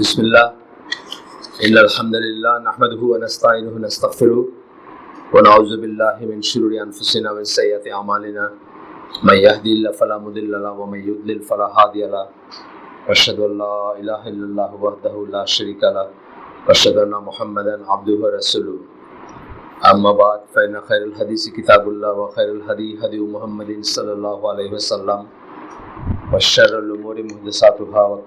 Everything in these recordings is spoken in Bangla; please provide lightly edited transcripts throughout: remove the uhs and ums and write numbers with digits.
बिस्मिल्लाह इन्नल हम्दुलिल्लाह नहमदुहु व नस्तईनुहु व नस्तगफिरुहु व नऊज़ु बिल्लाहि मिन शुरूरि अनफुसिना व सय्यिआति अमालिना मन यहदिहिल्लाहु फला मुदिल्ल लहु व मन युद्लिल फला हादिय लहु व अशहदु अल्ला इलाहा इल्लल्लाह वहदहु ला शरीका लहु व अशहदु अन्ना मुहम्मदन अब्दुहु व रसूलुहु अम्मा बाद फ़इन्न खैरुल हदीसी किताबुल्लाह व खैरुल हदी हदी मुहम्मदिन सल्लल्लाहु अलैहि वसल्लम व शर्रुल उमूरि मुहदसातुहा व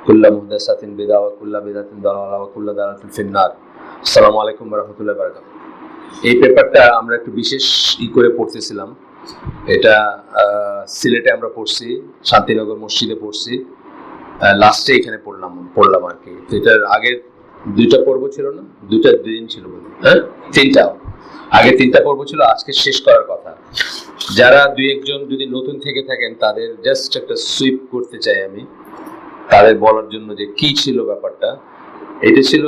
कुल्लु मुहदसातिन बिदअह व कुल्लु बिदअतिन दलाला व कुल्लु दालालातिन फिन्नार। আসসালামু আলাইকুম ওয়া রাহমাতুল্লাহি ওয়া বারাকাতুহু। এই পেপারটা আমরা একটু বিশেষ করে পড়তেছিলাম। এটা সিলেটে আমরা পড়ছি, শান্তিনগর মসজিদে পড়ছি, লাস্টে এখানে পড়লাম আর কি। তো এটার আগের দুইটা পর্ব ছিল না, দুই দিন ছিল বলে, হ্যাঁ আগে তিনটা পর্ব ছিল, আজকে শেষ করার কথা। যারা দুই একজন যদি নতুন থেকে থাকেন তাদের জাস্ট একটা সুইপ করতে চাই আমি, তাদের বলার জন্য যে কি ছিল ব্যাপারটা। এটা ছিল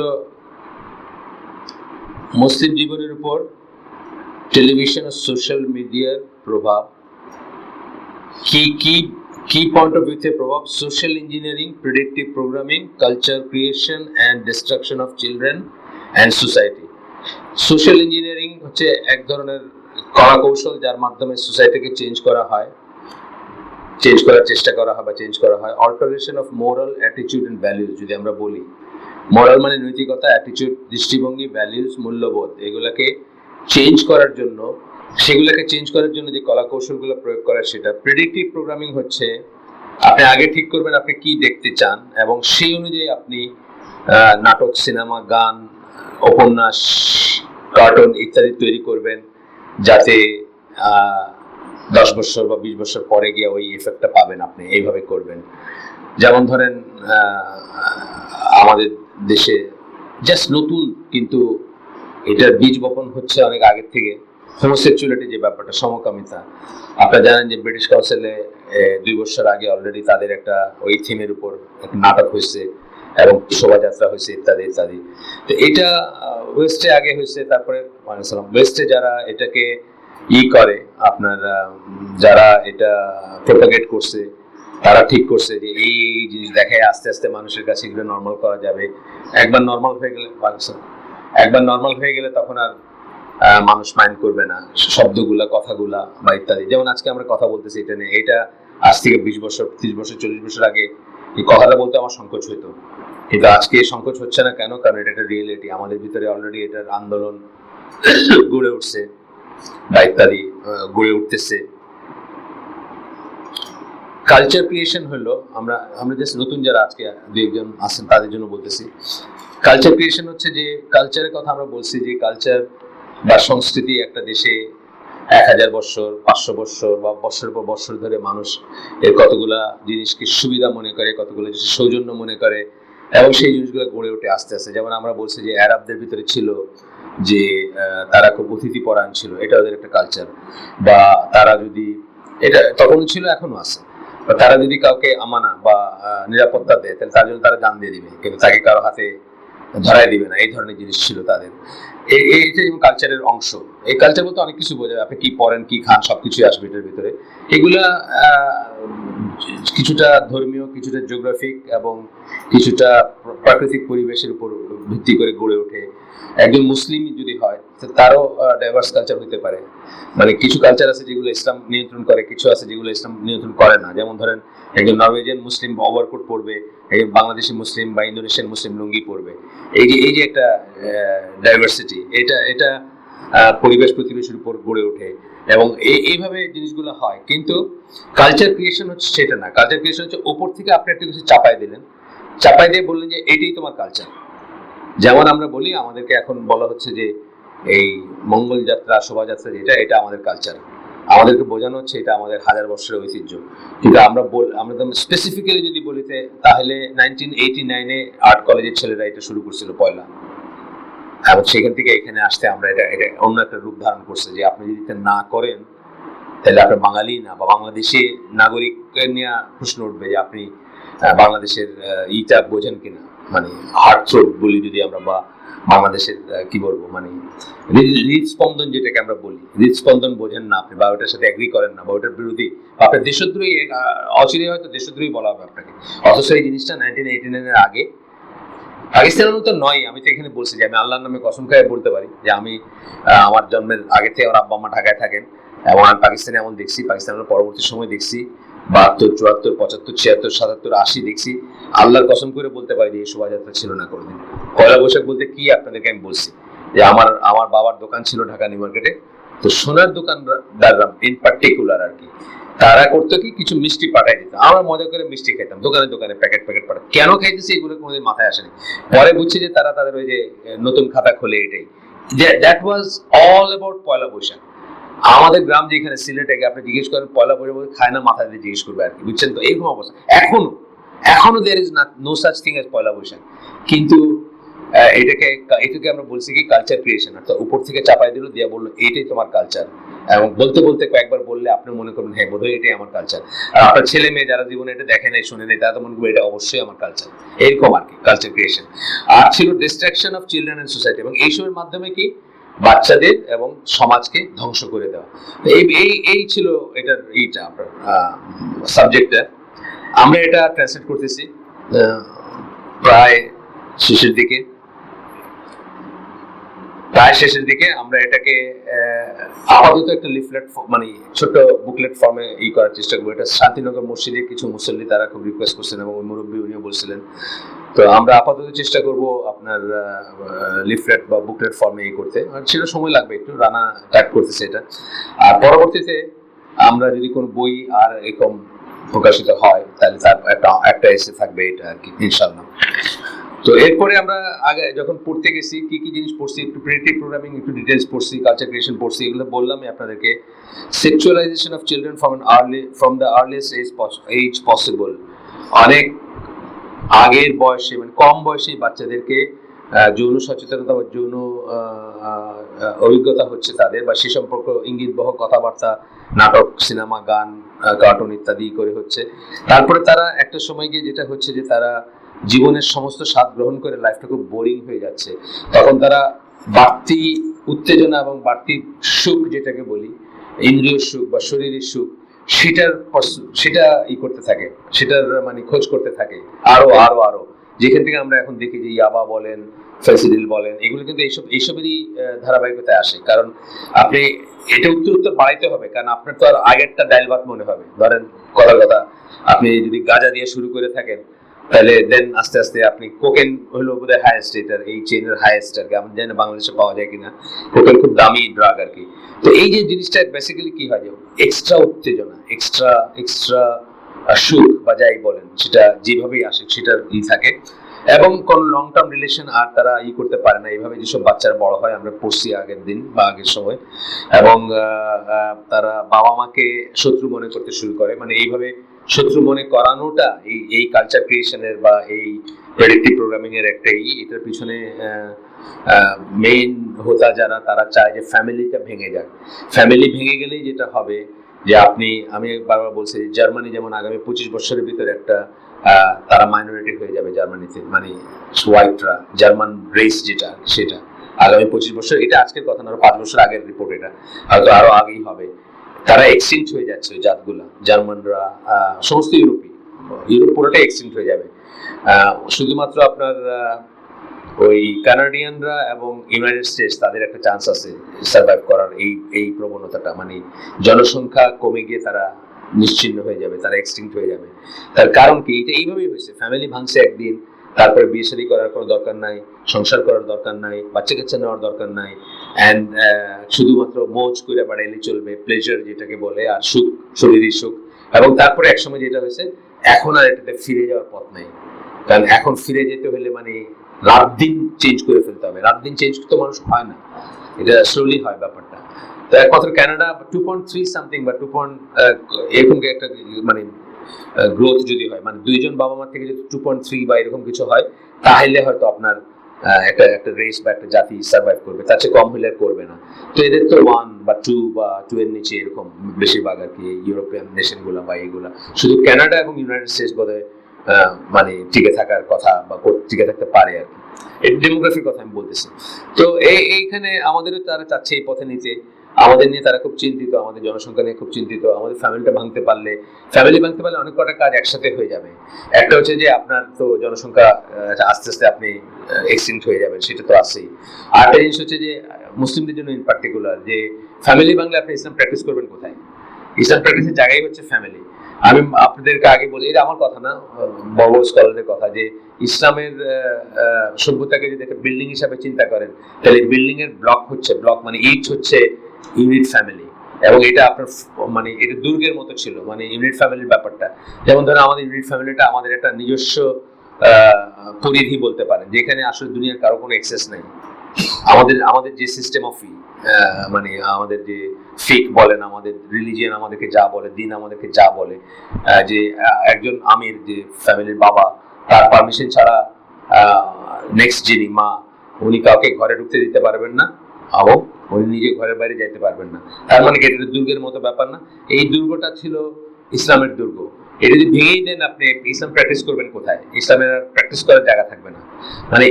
মুসলিম জীবনের উপর টেলিভিশন ও সোশ্যাল মিডিয়ার প্রভাব, কি পয়েন্ট অফ ভিউতে প্রভাব, social engineering, predictive programming, culture creation and distraction of children and society. Social engineering হচ্ছে এক ধরনের কলা কৌশল যার মাধ্যমে সোসাইটিকে চেঞ্জ করার চেষ্টা করা হয় বা চেঞ্জ করা হয়। Alteration of moral, attitude and values, যদি আমরা বলি মোরাল মানে নৈতিকতা, অ্যাটিটিউড দৃষ্টিভঙ্গি, ভ্যালুজ মূল্যবোধ, এগুলাকে চেঞ্জ করার জন্য যে কলা কৌশলগুলো প্রয়োগ করা সেটা। প্রেডিক্টিভ প্রোগ্রামিং হচ্ছে আপনি আগে ঠিক করবেন আপনি কি দেখতে চান এবং সেই অনুযায়ী আপনি নাটক, সিনেমা, গান, উপন্যাস, কার্টুন ইত্যাদি তৈরি করবেন, যাতে 10 বছর বা 20 বছর পরে গিয়ে ওই এফেক্টটা পাবেন আপনি। এইভাবে করবেন। যেমন ধরেন আমাদের দেশে জাস্ট নতুন, কিন্তু এটার বীজ বপন হচ্ছে অনেক আগের থেকে, হোমোসেক্সুয়ালিটি যে ব্যাপারটা, সমকামিতা। আপনারা জানেন যে ব্রিটিশ কাউন্সিলে 2 বছর আগে অলরেডি তাদের একটা ওই থিমের উপর একটা নাটক হয়েছে এবং শোভাযাত্রা হয়েছে ইত্যাদি ইত্যাদি। তো এটা ওয়েস্টে আগে হয়েছে, তারপরে ওয়েস্টে যারা এটাকে করে, আপনার যারা এটা প্রোপাগেট করছে তারা ঠিক করছে যে এই জিনিস দেখায় আস্তে আস্তে মানুষের কাছে এগুলো নর্মাল করা যাবে। একবার নর্মাল হয়ে গেলে তখন আর মানুষ মাইন্ড করবে না শব্দগুলা, কথাগুলা বা ইত্যাদি। যেমন আজকে আমরা কথা বলতেছি এটা নিয়ে, এটা আজ থেকে 20 বছর, 30 বছর, 40 বছর আগে এই কথাটা বলতে আমার সংকোচ হইতো, কিন্তু আজকে সংকোচ হচ্ছে না। কেন? কারণ এটা একটা রিয়েলিটি। আমাদের ভিতরে অলরেডি এটার আন্দোলন গড়ে উঠছে বা ইত্যাদি গড়ে উঠতেছে। কালচার ক্রিয়েশন হলো, আমরা জাস্ট নতুন যারা আজকে 2-1 আছেন তাদের জন্য বলতেছি। কালচার ক্রিয়েশন হচ্ছে যে কালচারের কথা আমরা বলছি, যে কালচার বা সংস্কৃতি একটা দেশে 1000 বছর, 500 বছর বা বছরের পর বছর ধরে মানুষ এর কতগুলা জিনিসকে সুবিধা মনে করে, কতগুলো সৌজন্য মনে করে এবং সেই জিনিসগুলো গড়ে ওঠে আস্তে আস্তে। যেমন আমরা বলছি যে আরবদের ভিতরে ছিল যে তারা খুব অতিথি পরায়ণ ছিল, এটা ওদের একটা কালচার। বা তারা যদি, এটা তখন ছিল, এখনো আছে, তারা যদি কাউকে আমানা বা নিরাপত্তা দেয় তাহলে তার জন্য তারা জান দিয়ে দিবে, কিন্তু তাকে কারো হাতে ধরাই দিবে না। এই ধরনের জিনিস ছিল তাদের। এইটা কালচারের অংশ। এই কালচার বলতে অনেক কিছু বোঝায়, আপনি কি পড়েন, কি খান, সবকিছুই আসবে এটার ভিতরে। এগুলা কিছুটা ধর্মীয়, কিছুটা জিওগ্রাফিক এবং কিছুটা প্রাকৃতিক পরিবেশের উপর ভিত্তি করে গড়ে ওঠে। একজন মুসলিম যদি হয় তারও ডাইভার্স কালচার হতে পারে। মানে কিছু কালচার আছে যেগুলো ইসলাম নিয়ন্ত্রণ করে, কিছু আছে যেগুলো ইসলাম নিয়ন্ত্রণ করে না। যেমন ধরেন একজন নরওয়েজিয়ান মুসলিম ওভারকোট পরবে, একজন বাংলাদেশি মুসলিম বা ইন্দোনেশিয়ান মুসলিম লুঙ্গি পরবে। এই যে একটা ডাইভার্সিটি, এটা পরিবেশ প্রতিবেশের উপর গড়ে ওঠে এবং এইভাবে জিনিসগুলো হয়। কিন্তু কালচার ক্রিয়েশন হচ্ছে সেটা না। কালচার ক্রিয়েশন হচ্ছে ওপর থেকে আপনি একটা কিছু চাপাই দিয়ে বললেন যে এটাই তোমার কালচার। যেমন আমরা বলি, আমাদেরকে এখন বলা হচ্ছে যে এই মঙ্গল যাত্রা, শোভাযাত্রা, এটা আমাদের কালচার। আমাদেরকে বোঝানো হচ্ছে এটা আমাদের 1000 বছরের ঐতিহ্য। কিন্তু আমরা স্পেসিফিক্যালি যদি বলিতে, তাহলে 1989-এ আর্ট কলেজের ছেলেরা এটা শুরু করছিল পয়লা, এবং সেখান থেকে এখানে আসতে আমরা এটা অন্য একটা রূপ ধারণ করছে যে আপনি যদি এটা না করেন তাহলে আপনার বাঙালি না বা বাংলাদেশি নাগরিকের নিয়ে প্রশ্ন উঠবে যে আপনি বাংলাদেশের ইটা বোঝেন কিনা, মানে হার্ট থ্রোট বলি যদি আমরা, বা বাংলাদেশের কি বলবো, মানে হৃদস্পন্দন যেটাকে আমরা বলি, হৃদস্পন্দন বোঝেন না আপনি, বা ওটার সাথে এগ্রি করেন না, বা ওটার বিরোধী, আপনার দেশদ্রোহী, অচিরে হয়তো দেশদ্রোহী বলা হবে আপনাকে। অথচ এই জিনিসটা 1989-এর আগে পাকিস্তানের মতো নয়। আমি তো এখানে বলছি যে আমি আল্লাহর নামে কসম খাই বলতে পারি যে আমি আমার জন্মের আগে থেকে আমার আব্বা আম্মা ঢাকায় থাকেন এবং আমি পাকিস্তানে এমন দেখছি, পাকিস্তানের পরবর্তী সময় দেখছি 72, 74, 75, 76, 77, 80 দেখছি। আল্লাহর কসম করে বলতে পারি যে এই শোভাযাত্রা ছিল না কোনোদিন। পয়লা বৈশাখ বলতে কি আপনাদেরকে আমি বলছি যে আমার বাবার দোকান ছিল ঢাকা নিউ মার্কেটে, তো সোনার দোকানদাররা ইন পার্টিকুলার আর কি, তারা করতো কি কিছু মিষ্টি পাঠাই দিত, আমরা মজা করে মিষ্টি খেতাম, দোকানে দোকানে প্যাকেট প্যাকেট পাঠাই। কেন খাইতেছি এগুলো কোনোদিন মাথায় আসেনি, পরে বুঝছি যে তারা তাদের ওই যে নতুন খাতা খোলে, এটাই দ্যাট ওয়াজ অল অ্যাবাউট পয়লা বৈশাখ। আমাদের গ্রাম যেখানে সিলেটে, আপনি জিজ্ঞেস করেন পয়লা বৈশাখ খায় না, মাথা দিয়ে জিজ্ঞেস করবে আর কি, বুঝছেন তো, এইরকম অবস্থা এখনো there is no such thing as Poila Baishakh. কিন্তু এটাকে আমরা বলছি কি কালচার ক্রিয়েশন, অর্থাৎ উপর থেকে চাপাই দিল, দিয়ে বললো এইটাই তোমার কালচার, এবং বলতে বলতে কয়েকবার বললে আপনি মনে করবেন হ্যাঁ বোধহয় এটাই আমার কালচার। আর আপনার ছেলে মেয়ে যারা জীবনে এটা দেখে নাই, শুনে নাই, তারা তো মনে করবে এটা অবশ্যই আমার কালচার, এরকম আর কি কালচার ক্রিয়েশন। আর ছিল destruction of children and society, এবং এইসবের মাধ্যমে কি বাচ্চাদের এবং সমাজকে ধ্বংস করে দেওয়া। এই ছিল এটার এইটা আপনার সাবজেক্টটা। আমরা এটা ট্রান্সলেট করতেছি প্রায় শেষের দিকে আমরা এটাকে আপাতত একটা লিফলেট মানে ছোট বুকলেট ফর্মে করার চেষ্টা করবো। এটা শান্তিনগর মসজিদে কিছু মুসল্লি তারা খুব রিকোয়েস্ট করছেন এবং মুরব্বী উনিও বলছিলেন, তো আমরা আপাতত চেষ্টা করব আপনার লিফলেট বা বুকলেট ফর্মে করতে। আর সেটা সময় লাগবে একটু, রানা টাইপ করতেছে এটা। আর পরবর্তীতে আমরা যদি কোনো বই আর এরকম প্রকাশিত হয় তাহলে তার একটা এসে থাকবে এটা আর কি, ইনশাআল্লাহ। তো এরপরে আমরা আগে যখন পড়তে গেছি কি কি জিনিস পড়ছি, একটু প্রেডিক্টিভ প্রোগ্রামিং, একটু ডিটেলস পড়ছি, কালচার ক্রিয়েশন পড়ছি, এগুলো বললামই আপনাদেরকে। Sexualisation of children from the earliest age possible, অনেক আগের বয়সে মানে কম বয়সে বাচ্চাদেরকে যৌন সচেতনতা বা যৌন অভিজ্ঞতা হচ্ছে তাদের, বা সে সম্পর্ক ইঙ্গিতবহ কথাবার্তা, নাটক, সিনেমা, গান, কার্টুন ইত্যাদি করে হচ্ছে। তারপরে তারা একটা সময় গিয়ে যেটা হচ্ছে যে তারা জীবনের সমস্ত স্বাদ গ্রহণ করে লাইফটা খুব বোরিং হয়ে যাচ্ছে, তখন তারা বাড়তি উত্তেজনা এবং বাড়তি সুখ, যেটাকে বলি ইন্দ্রিয় সুখ বা শরীরের সুখ, সেটা করতে থাকে, সেটার মানে খোঁজ করতে থাকে আরো আরো আরো। যেখান থেকে আমরা এখন দেখি যে ইয়াবা বলেন, ফেন্সিডিল বলেন, এগুলো কিন্তু এইসবেরই ধারাবাহিকতায় আসে। কারণ আপনি এটা উত্তর বাড়াইতে হবে, কারণ আপনার তো আর আগেরটা ডাইল ভাত মনে হবে। ধরেন কথা আপনি যদি গাঁজা দিয়ে শুরু করে থাকেন, তাহলে দেন আস্তে আস্তে আপনি কোকেন হলো বোধহয় হাইয়েস্ট, এটার এই চেনের হাইয়েস্ট আর কি, আমি জানি না বাংলাদেশে পাওয়া যায় কিনা। কোকেন খুব দামি ড্রাগ আর কি। তো এই যে জিনিসটা বেসিক্যালি কি হয়, যে এক্সট্রা উত্তেজনা, এক্সট্রা সুখ বা যাই বলেন, সেটা যেভাবেই আসে সেটার থাকে, এবং কোন লং টার্ম রিলেশন আর তারা করতে পারে না। এইভাবে যেসব বাচ্চারা বড় হয়, আমরা পড়ছি আগের দিন বা আগের সময়, এবং তারা বাবা মাকে শত্রু মনে করতে শুরু করে। মানে এইভাবে শত্রু মনে করানোটা এই কালচার ক্রিয়েশনের বা এই প্রেডিক্টিভ প্রোগ্রামিং এর একটাই, এটার পিছনে মেইন হোতা যারা, তারা চায় যে ফ্যামিলিটা ভেঙে যাক। ফ্যামিলি ভেঙে গেলেই যেটা হবে যে আমি বারবার বলছি, জার্মানি যেমন আগামী 25 বছরের ভিতরে একটা তারা মাইনরিটি হয়ে যাবে জার্মানিতে, মানে হোয়াইটরা, জার্মান রেস যেটা, সেটা আগামী 25 বছর, এটা আজকের কথা না, 5 বছর আগের রিপোর্ট, এটা হয়তো আরো আগেই হবে। তারা এক্সটিংক্ট হয়ে যাচ্ছে ওই জাতগুলা, জার্মানরা, সমস্ত ইউরোপ পুরোটাই এক্সটিংক্ট হয়ে যাবে। শুধুমাত্র আপনার ওই কানাডিয়ানরা এবং ইউনাইটেড স্টেটস, তাদের একটা চান্স আছে সার্ভাইভ করার। এই প্রবণতাটা মানে জনসংখ্যা কমে গিয়ে তারা নিশ্চিহ্ন হয়ে যাবে, তারা এক্সটিংক্ট হয়ে যাবে। তার কারণ কি, এটা এইভাবেই হয়েছে, ফ্যামিলি ভাঙছে একদিন, তারপরে বিয়ে শাদী করার কোনো দরকার নাই, সংসার করার দরকার নাই, বাচ্চা কাচ্চা নেওয়ার দরকার নাই, অ্যান্ড শুধুমাত্র মৌজ করে বাড়াইলে চলবে, প্লেজার যেটাকে বলে, আর সুখ, শরীরের সুখ। এবং তারপরে একসময় যেটা হয়েছে, এখন আর এটাতে ফিরে যাওয়ার পথ নেই। কারণ এখন ফিরে যেতে হলে মানে রাত দিন চেঞ্জ করে ফেলতে হবে। রাত দিন চেঞ্জ তো মানুষ হয় না, এটা স্লোলি হয় ব্যাপারটা। তো একমাত্র কানাডা 2.3 সামথিং বা 2. এরকম একটা মানে গ্রোথ যদি হয়, মানে দুইজন বাবা মা থেকে যদি 2.3 বা এরকম কিছু হয়, তাহলে হয়তো আপনার একটা রেস বা একটা জাতি সার্ভাইভ করবে, তার চেয়ে কম হলে আর করবে না। তো এদের তো 1 বা 2 বা 2 এর নিচে এরকম বেশিরভাগ আর কি ইউরোপিয়ান নেশন গুলা বা এইগুলা। শুধু কানাডা এবং ইউনাইটেড স্টেটস বোধহয় মানে টিকে থাকার কথা বা টিকে থাকতে পারে আর কি। এই ডেমোগ্রাফির কথা আমি বলতেছি। তো এইখানে আমাদেরও তারা চাচ্ছে এই পথে নিতে। আমাদের নিয়ে তারা খুব চিন্তিত, আমাদের জনসংখ্যা নিয়ে খুব চিন্তিত। আমাদের ফ্যামিলি ভাঙতে পারলে অনেক কটা কাজ একসাথে হয়ে যাবে। একটা হচ্ছে যে আপনার তো জনসংখ্যা আস্তে আস্তে আপনি এক্সটিংক্ট হয়ে যাবেন, সেটা তো আছেই। আরেকটা জিনিস হচ্ছে যে মুসলিমদের জন্য ইন পার্টিকুলার, যে ফ্যামিলি ভাঙলে আপনি ইসলাম প্র্যাকটিস করবেন কোথায়? ইসলাম প্র্যাকটিসের জায়গায় হচ্ছে ফ্যামিলি। আমি আপনাদেরকে আগে বলি, এটা আমার কথা না, বড় বড় স্কলারদের কথা, যে ইসলামের সভ্যতাকে যদি একটা বিল্ডিং হিসাবে চিন্তা করেন, তাহলে বিল্ডিং এর ব্লক মানে ইট হচ্ছে ইউনিট ফ্যামিলি। এবং এটা আপনার মানে এটা দুর্গের মতো ছিল, মানে ইউনিট ফ্যামিলির ব্যাপারটা। যেমন ধরেন আমাদের ইউনিট ফ্যামিলিটা আমাদের একটা নিজস্ব পরিধি বলতে পারেন, যেখানে আসলে দুনিয়ার কারো কোনো এক্সেস নাই। আমাদের যে সিস্টেম অফ মানে আমাদের যে ফেক বলেন, আমাদের রিলিজিয়ান আমাদেরকে যা বলে, দিন আমাদেরকে যা বলে, যে একজন আমির, যে ফ্যামিলির বাবা, তার পারমিশন ছাড়া নেক্সট যিনি মা, উনি কাউকে ঘরে ঢুকতে দিতে পারবেন না, এবং উনি নিজে ঘরের বাইরে যাইতে পারবেন না। তার মানে এটা দুর্গের মতো ব্যাপার না? এই দুর্গটা ছিল ইসলামের দুর্গ। এটা যদি ভেঙেই দেন, আপনি ইসলাম প্র্যাকটিস করবেন কোথায়? ইসলামের প্র্যাকটিস করার জায়গা থাকবে না। মানে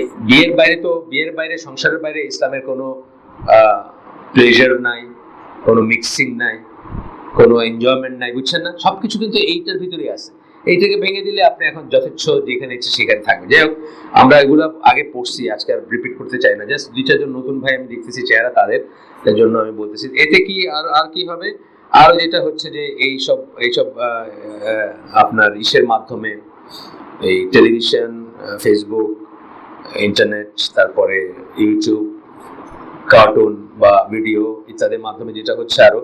বিয়ের বাইরে সংসারের বাইরে ইসলামের কোনো প্লেজার নাই, কোনো মিক্সিং নাই, কোনো এনজয়মেন্ট নাই, বুঝছেন না? সবকিছু কিন্তু এইটার ভিতরেই আছে। এইটাকে ভেঙে দিলে আপনি এখন যথেচ্ছ যেখানে ইচ্ছে সেখানে থাকবে। যাই হোক, আমরা এগুলো আগে পড়ছি, আজকে আর রিপিট করতে চাই না। জাস্ট 2-4 জন নতুন ভাই আমি দেখতেছি চেহারা, তাদের জন্য আমি বলতেছি। এতে কি আর কি হবে? আর যেটা হচ্ছে যে এইসব আপনার ইসের মাধ্যমে, এই টেলিভিশন, ফেসবুক, ইন্টারনেট, তারপরে ইউটিউব, কার্টুন বা ভিডিও ইত্যাদির মাধ্যমে যেটা হচ্ছে আরো,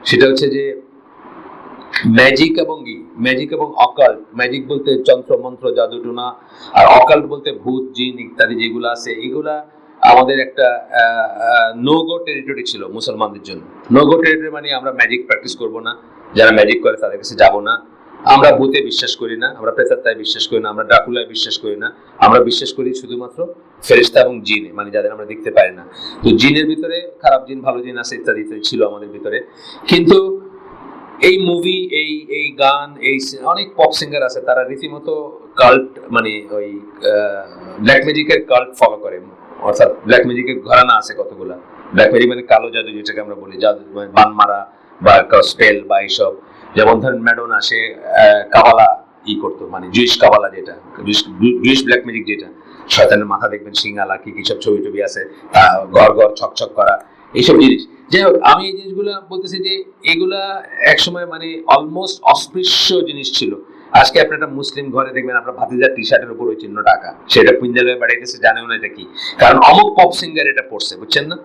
সেটা হচ্ছে যে ম্যাজিক এবং অকাল্ট। ম্যাজিক বলতে যন্ত্র মন্ত্র জাদু টোনা, আর অকাল্ট বলতে ভূত জিন ইত্যাদি যেগুলো আছে, এগুলা আমাদের একটা নো গো টেরিটরি ছিল মুসলমানদের জন্য। নো গো টেরিটরি মানে আমরা ম্যাজিক প্র্যাকটিস করব না, যারা ম্যাজিক করে তাদের কাছে যাব না, আমরা ভূতে বিশ্বাস করি না, আমরা প্রেতাত্মায় বিশ্বাস করি না, আমরা ড্রাকুলায় বিশ্বাস করি না, আমরা বিশ্বাস করি শুধুমাত্র ফেরেশতা এবং জিনে, মানে যাদের আমরা দেখতে পারি না। তো জিনের ভিতরে খারাপ জিন, ভালো জিন আছে ইত্যাদি ছিল আমাদের ভিতরে। কিন্তু এই মুভি, এই গান, এই অনেক পপ সিঙ্গার আছে, তারা রীতিমতো কাল্ট, মানে ওই ব্ল্যাক ম্যাজিকের কাল্ট ফলো করে। অর্থাৎ ব্ল্যাক ম্যাজিকের ঘরানা আছে কতগুলা। ব্ল্যাক ম্যাজিক মানে কালো জাদু, যেটাকে আমরা বলি, জাদু মানে বান মারা বা স্পেল বা এইসব। যেমন ধরেন ম্যাডোনা, সে কাবালা করতো, মানে জুইশ কাবালা, যেটা জুইশ ব্ল্যাক ম্যাজিক, যেটা শয়তানের মাথা দেখবেন সিঙ্গালা কি সব ছবি টবি আছে, ঘর ছকছক করা, এইসব জিনিস। যাই হোক, আমি এই জিনিসগুলো বলতেছি যে এগুলা একসময় মানে অলমোস্ট অস্পৃশ্য জিনিস ছিল। আজকে আপনি একটা মুসলিম ঘরে দেখবেন আপনার ভাতিজার টি শার্টের উপর ওই চিহ্নটা আঁকা, সেটা পিঞ্জালে বাড়াইতেছে, জানেও না এটা কি, কারণ অমুক পপ সিঙ্গার এটা পড়ছে, বুঝছেন না?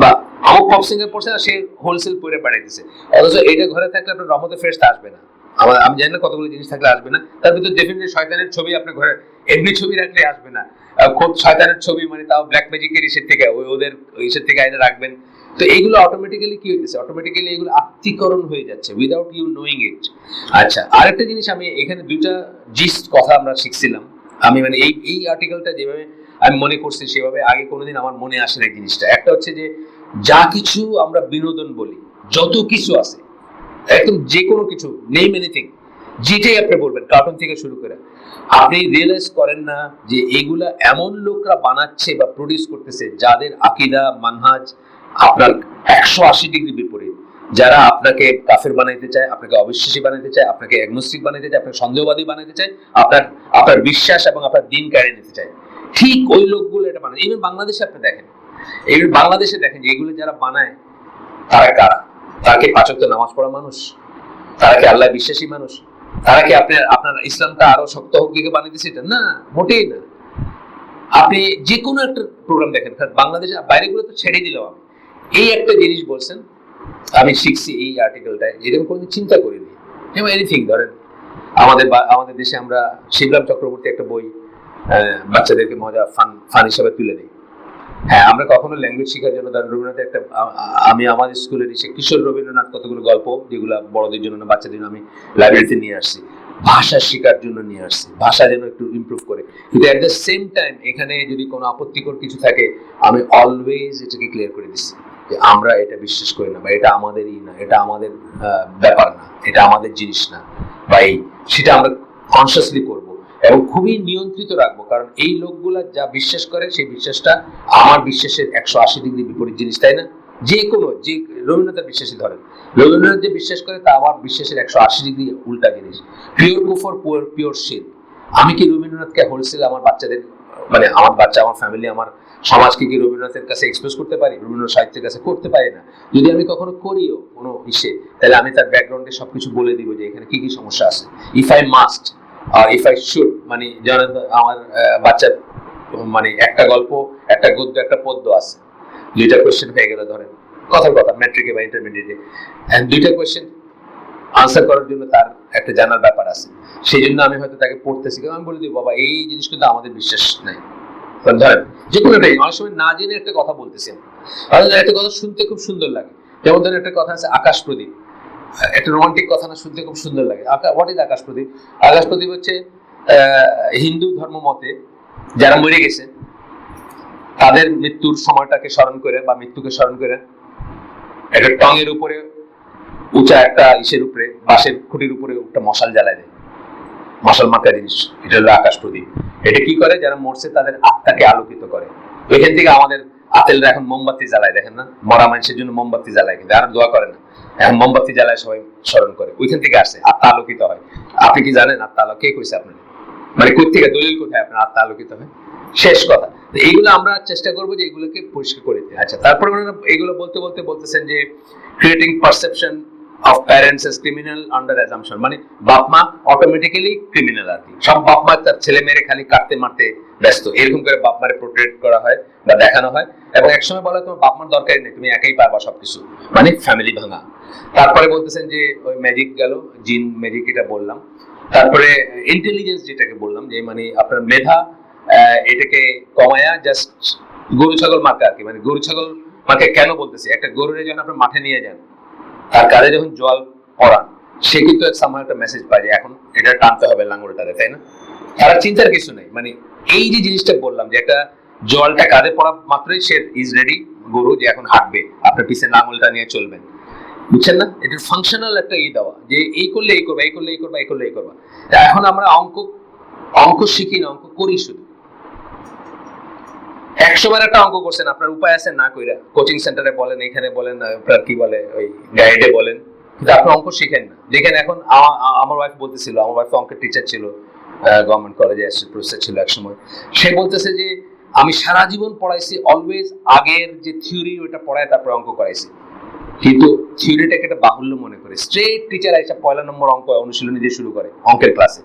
বা অমুক পপ সিঙ্গার পড়ছে না, সে হোলসেল পরে বাড়াইতেছে। অথচ এটা ঘরে থাকলে আপনার রহমতে ফেরেশতা আসবে না। আমি জানি না কতগুলো জিনিস থাকলে আসবে না, তার ভিতরে ডেফিনেটলি শয়তানের ছবি আপনার ঘরে, এমনি ছবি রাখলে আসবে না। খুব শয়তানের ছবি, মানে তাও ব্ল্যাক ম্যাজিকের ইসের থেকে, ওদের ইসের থেকে আইনে রাখবেন। তো এইগুলো অটোমেটিক্যালি কি হইতেছে? অটোমেটিক্যালি এগুলো আত্মীকরণ হয়ে যাচ্ছে উইদাউট ইউ নোয়িং ইট। আচ্ছা, আরেকটা জিনিস, আমি এখানে দুইটা জিস্ট কথা আমরা শিখছিলাম। আমি মানে এই আর্টিকেলটা যেভাবে আমি মনে করছি, সেভাবে আগে কোনোদিন আমার মনে আসে না এই জিনিসটা। একটা হচ্ছে যে যা কিছু আমরা বিনোদন বলি, যত কিছু আছে, একদম যে কোনো কিছু, নেম এনিথিং, যেটাই আপনি বলবেন, কার্টুন থেকে শুরু করে, আপনি রিয়েলাইজ করেন না যে এগুলা এমন লোকরা বানাচ্ছে বা প্রডিউস করতেছে যাদের আকীদা মানহাজ আপনার 180 ডিগ্রি বিপরীত। যারা আপনাকে কাফের বানাইতে চায়, আপনাকে অবিশ্বাসী বানাইতে চায়, আপনাকে অ্যাগনোস্টিক বানাইতে চায়, আপনাকে সন্দেহবাদী বানাইতে চায়, আপনার বিশ্বাস এবং আপনার দিন কেড়ে নিতে চায়, ঠিক ওই লোকগুলো এটা বানায়। ইভেন বাংলাদেশে আপনি দেখেন, ইভেন বাংলাদেশে দেখেন যে এগুলো যারা বানায় তারা কারা? তারা কি 5 ওয়াক্ত নামাজ পড়া মানুষ? তারা কি আল্লাহ বিশ্বাসী মানুষ? তারা কি আপনার ইসলামটা আরো শক্ত হোক দিকে বানাইতেছে? না, মোটেই না। আপনি যে কোনো একটা প্রোগ্রাম দেখেন, বাংলাদেশে বাইরেগুলো তো ছেড়ে দিলাম। আমি এই একটা জিনিস বলছেন, আমি শিখছি এই আর্টিকেলটায়, যেটা আমি কোনোদিন চিন্তা করিনি। যেমন এনিথিং ধরেন, আমাদের দেশে আমরা শিবরাম চক্রবর্তী একটা বই বাচ্চাদেরকে মজা ফান হিসাবে তুলে দিই। হ্যাঁ, আমরা কখনো ল্যাঙ্গুয়েজ শেখার জন্য রবীন্দ্রনাথের একটা, আমি আমাদের স্কুলের এসে কিশোর রবীন্দ্রনাথ কতগুলো গল্প, যেগুলো বড়দের জন্য না বাচ্চাদের জন্য, আমি লাইব্রেরিতে নিয়ে আসছি, ভাষা শেখার জন্য নিয়ে আসছি, ভাষা যেন একটু ইমপ্রুভ করে। কিন্তু অ্যাট দ্য সেম টাইম এখানে যদি কোনো আপত্তিকর কিছু থাকে, আমি অলওয়েজ এটাকে ক্লিয়ার করে দিচ্ছি যে আমরা এটা বিশ্বাস করি না, বা এটা আমাদেরই না, এটা আমাদের ব্যাপার না, এটা আমাদের জিনিস না, বা সেটা আমরা কনসিয়াসলি করব এবং খুবই নিয়ন্ত্রিত রাখবো। কারণ এই লোকগুলা যা বিশ্বাস করে, সেই বিশ্বাসটা আমার বিশ্বাসের 180 ডিগ্রি বিপরীত জিনিস, তাই না? যে কোনো যে রবীন্দ্রনাথের বিশ্বাসী ধরেন, রবীন্দ্রনাথ যে বিশ্বাস করে তা আমার বিশ্বাসের 180 ডিগ্রি উল্টা জিনিস। পিওর কুফর পিওর শিল। আমি কি রবীন্দ্রনাথকে হোলসেল আমার বাচ্চাদের, মানে আমার বাচ্চা, আমার ফ্যামিলি, আমার সমাজকে কি রবীন্দ্রনাথের কাছে এক্সপ্রেস করতে পারি? রবীন্দ্রনাথ সাহিত্যের কাছে করতে পারি না। যদি আমি কখনো করিও কোনো ইসে, তাহলে আমি তার ব্যাকগ্রাউন্ডে সবকিছু বলে দিব যে এখানে কি কি সমস্যা আছে। If I must or if I should, মানে জানেন আমার বাচ্চার মানে একটা গল্প, একটা গদ্য, একটা পদ্য আছে, 2টা কোয়েশ্চেন হয়ে গেল ধরেন, কথার কথা ম্যাট্রিকে বা ইন্টারমিডিয়েটে, 2টা কোয়েশ্চেন আনসার করার জন্য তার একটা জানার ব্যাপার আছে। সেই জন্য আমি হয়তো তাকে পড়তেছি, আমি বলে দিই বাবা এই জিনিস কিন্তু আমাদের বিশ্বাস নাই। ধরেন যে কোনো একটা অনেক সময় না জেনে একটা কথা বলতেছি, একটা কথা শুনতে খুব সুন্দর লাগে। যেমন ধরেন একটা কথা আছে আকাশ প্রদীপ, একটা রোমান্টিক কথা না, শুনতে খুব সুন্দর লাগে। হোয়াট ইজ আকাশ প্রদীপ? আকাশ প্রদীপ হচ্ছে হিন্দু ধর্ম মতে যারা মরে গেছে তাদের মৃত্যুর সময়টাকে স্মরণ করে বা মৃত্যুকে স্মরণ করে একটা টঙের উপরে, উঁচা একটা ইসের উপরে, বাঁশের খুঁটির উপরে একটা মশাল জ্বালায় দেয়, মশাল মার্কা জিনিস, এটা হলো আকাশ প্রদীপ। এটা কি করে? যারা মরছে তাদের আত্মাকে আলোকিত করে। ওইখান থেকে আমাদের আতেলরা এখন মোমবাতি জ্বালায়, দেখেন না, মরা মানুষের জন্য মোমবাতি জ্বালায়, কিন্তু আর দোয়া করে না, এখন মোমবাতি জ্বালায় সবাই স্মরণ করে। ওইখান থেকে আসে আত্মা আলোকিত হয়। আপনি কি জানেন আত্মা আলো কে কইছে আপনার? মানে কোথেকে দলিল কোথায় আপনার আত্মা আলোকিত হয়? শেষ কথা। এইগুলো আমরা চেষ্টা করবো যে এগুলোকে পরিষ্কার করে দিতে। আচ্ছা, তারপরে এগুলো বলতে বলতে বলতেছেন যে creating perception of parents as criminal under assumption, মানে বাপ মা অটোমেটিক্যালি ক্রিমিনাল আর কি। সব বাপ মা তার ছেলে মেয়েরে খালি কাটতে মারতে ব্যস্ত, এরকম করে বাপ মারে পোর্ট্রেট করা হয় বা দেখানো হয়। এবং একসময় বলা তোমার বাপ মার দরকারই নেই, তুমি একাই পারবা সবকিছু, মানে ফ্যামিলি ভাঙা। তারপরে বলতেছেন যে ওই ম্যাজিক গেল, জিন ম্যাজিক এটা বললাম। তারপরে ইন্টেলিজেন্স যেটাকে বললাম, যে মানে আপনার মেধা, এটাকে কমায়া জাস্ট গরু ছাগল মার্কা আর কি। মানে গরু ছাগল মার্কে কেন বলতেছি? একটা গরুরে যখন আপনার মাঠে নিয়ে যান, তার কাছে যখন জল পড়ান, সে কিন্তু সামহাও একটা মেসেজ পায় যে এখন এটা টানতে হবে লাঙ্গলটারে, তাই না? তারা চিন্তার কিছু নেই। মানে এই যে জিনিসটা বললাম যে একটা জলটা কাঁধে পড়া মাত্রই সে ইজ রেডি, গরু, যে এখন হাঁটবে, আপনার পিছনে লাঙ্গলটা নিয়ে চলবেন। বুঝছেন না? এটার ফাংশনাল একটা দেওয়া যে এই করলে এই করবা, এই করলে এই করবা, এই করলে এই করবা। এখন আমরা অঙ্ক শিখি না, অঙ্ক করি শুধু। 100 বার একটা অঙ্ক করছেন, আপনার উপায় আছে না কইরা, কোচিং সেন্টারে বলেন, এখানে বলেন, আপনার কি বলে ওই গাইডে বলেন, কিন্তু আপনি অঙ্ক শিখেন না। দেখেন এখন আমার ওয়াইফ বলতেছিল, আমার ওয়াইফ অঙ্কের টিচার ছিল, গভর্নমেন্ট কলেজে অ্যাসিস্ট্যান্ট প্রফেসর ছিল এক সময়। সে বলতেছে যে আমি সারা জীবন পড়াইছি, অলওয়েজ আগের যে থিওরি ওইটা পড়ায় তারপর অঙ্ক করাইছি, কিন্তু থিওরিটাকে একটা বাহুল্য মনে করে স্ট্রেট টিচার এসে 1 নম্বর অঙ্ক অনুশীলনী দিয়ে শুরু করে অঙ্কের ক্লাসে।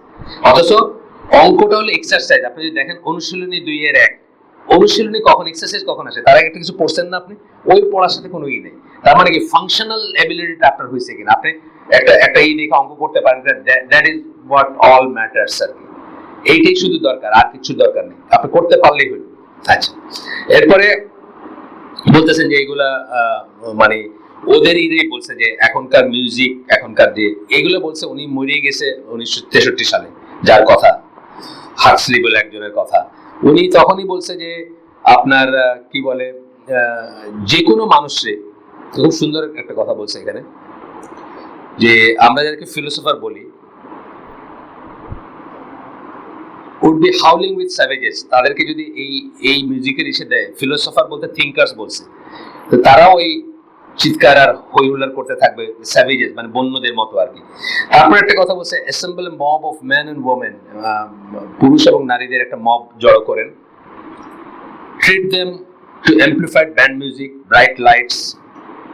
অথচ অঙ্কটা হলো এক্সারসাইজ। আপনি যদি দেখেন অনুশীলনী 2 এর 1, অনুশীলনী কখন, এক্সারসাইজ কখন আসে? তার আগে একটা কিছু পড়ছেন না আপনি, ওই পড়ার সাথে কোনো নেই। তার মানে কি ফাংশনাল এবিলিটিটা আপনার হয়েছে কিনা, আপনি একটা দেখে অঙ্ক করতে পারেন, that is what all matters আর কি। এইটাই শুধু দরকার, আর কিছু দরকার নেই, আপনি করতে পারলেই হলো। আচ্ছা, এরপরে বলতেছেন যে এইগুলা মানে ওদেরই বলছে যে এখনকার মিউজিক, এখনকার যে এগুলো বলছে, উনি মরে গেছে 1963 সালে, যার কথা হাক্সলি বলে একজনের কথা। উনি তখনই বলছে যে আপনার কি বলে, যে কোনো মানুষে, খুব সুন্দর একটা কথা বলছে এখানে, যে আমরা যাদেরকে ফিলোসোফার বলি, would be howling with savages, তাদেরকে যদি এই মিউজিকের এসে দেয়, ফিলোসোফার বলতে থিঙ্কার্স বলছে, তো তারাও ওই চিৎকার আর হই হুল্লার করতে থাকবে, স্যাভেজেস মানে বন্যদের মতো আর কি। তারপর একটা কথা বলছে, assemble a mob of man and women, পুরুষ এবং নারীদের একটা মব জড়ো করেন, treat them to amplified band music, bright lights,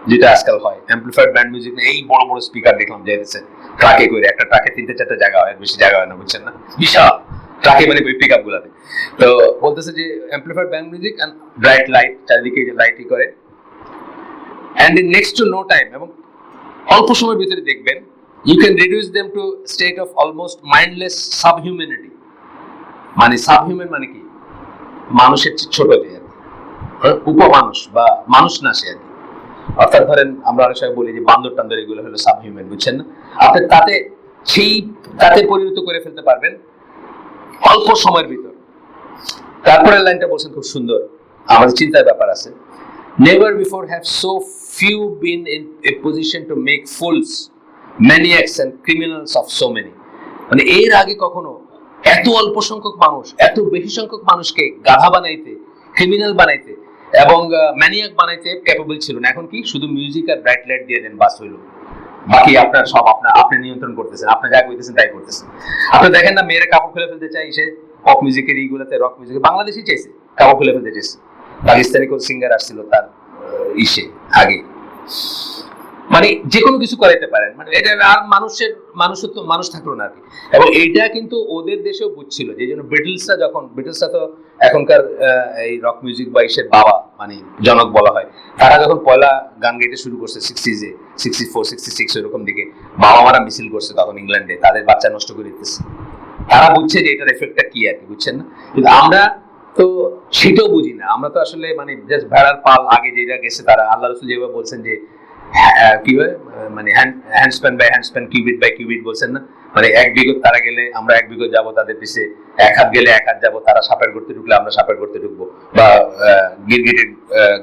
যেটা আজকাল হয় অ্যাম্প্লিফাইড ব্যান্ড মিউজিক, এই বড় বড় স্পিকার দেখলাম যাইতেছে ট্রাকে করে, একটা ট্রাকে 3-4টা জায়গা হয়, বেশি জায়গা হয় না, বুঝছেন না, বিশাল ট্রাকে মানে পিক আপ গুলাতে। তো বলতেছে যে amplified band music and bright light, চারিদিকে লাইটই করে, and in next to no time, এবং অল্প সময়ের ভিতরে দেখবেন, you can reduce them to state of almost mindless subhumanity, মানে সাবহিউম্যান মানে কি, মানুষের ছোট দেহ, উপমানুষ বা মানুষ না সে আর কি। অর্থাৎ ধরেন আমরা অনেক সময় বলি যে বান্দর টান্দর, এগুলো হলো সাবহিউম্যান, বুঝছেন না? আপনি তাতে পরিণত করে ফেলতে পারবেন অল্প সময়ের ভিতর। তারপরের লাইনটা বলছেন খুব সুন্দর, আমাদের চিন্তার ব্যাপার আছে, never before have so few been in a position to make fools, maniacs and criminals of so many, মানে এর আগে কখনো এত অল্প সংখ্যক মানুষ এত বেশি সংখ্যক মানুষকে গাধা বানাইতে, ক্রিমিনাল বানাইতে এবং ম্যানিয়াক বানাইতে ক্যাপেবল ছিল না। এখন কি শুধু মিউজিক আর ব্রাইট লাইট দিয়ে দেন, বাস হইলো, বাকি আপনার সব আপনি নিয়ন্ত্রণ করতেছেন, আপনি যা কইতেছেন তাই করতেছেন। আপনি দেখেন না মেয়েরা কাপড় খুলে ফেলতে চাই, সে পপ মিউজিকের এইগুলোতে, রক মিউজিকে, বাংলাদেশই চাইছে কাপড় খুলে ফেলতে চাইছে। পাকিস্তানি কোন সিঙ্গার আসছিল তার ইসে আগে, মানে যে কোনো কিছু করাইতে পারেন, মানে এটা আর মানুষত্ব মানুষ থাকলো না আর কি। এবং এইটা কিন্তু ওদের দেশেও বুঝছিল, যে জন্য বিটলসরা তো এখনকার এই রক মিউজিক বা ইসের বাবা, মানে জনক বলা হয়। তারা যখন পয়লা গান গাইতে শুরু করছে 60s-এ, 64, 66 এরকম দিকে, বাবা মারা মিছিল করছে তখন ইংল্যান্ডে, তাদের বাচ্চা নষ্ট করে দিতেছে। তারা বুঝছে যে এটার এফেক্টটা কি আর কি, বুঝছেন না? কিন্তু আমরা তো সেটাও বুঝি না। আমরা তো আসলে মানে জাস্ট ভেড়ার পাল আগে যেটা গেছে, তারা আল্লাহ রাসূল যেভাবে বলছেন যে কি হয়, মানে handspan by handspan, cubit by cubit বলছেন না, মানে 1 বিঘত তারা গেলে আমরা 1 বিঘত যাবো তাদের পিছে, 1 হাত গেলে 1 হাত যাবো, তারা সাপের গর্তে ঢুকলে আমরা সাপের গর্তে ঢুকবো, বা গিরগিটের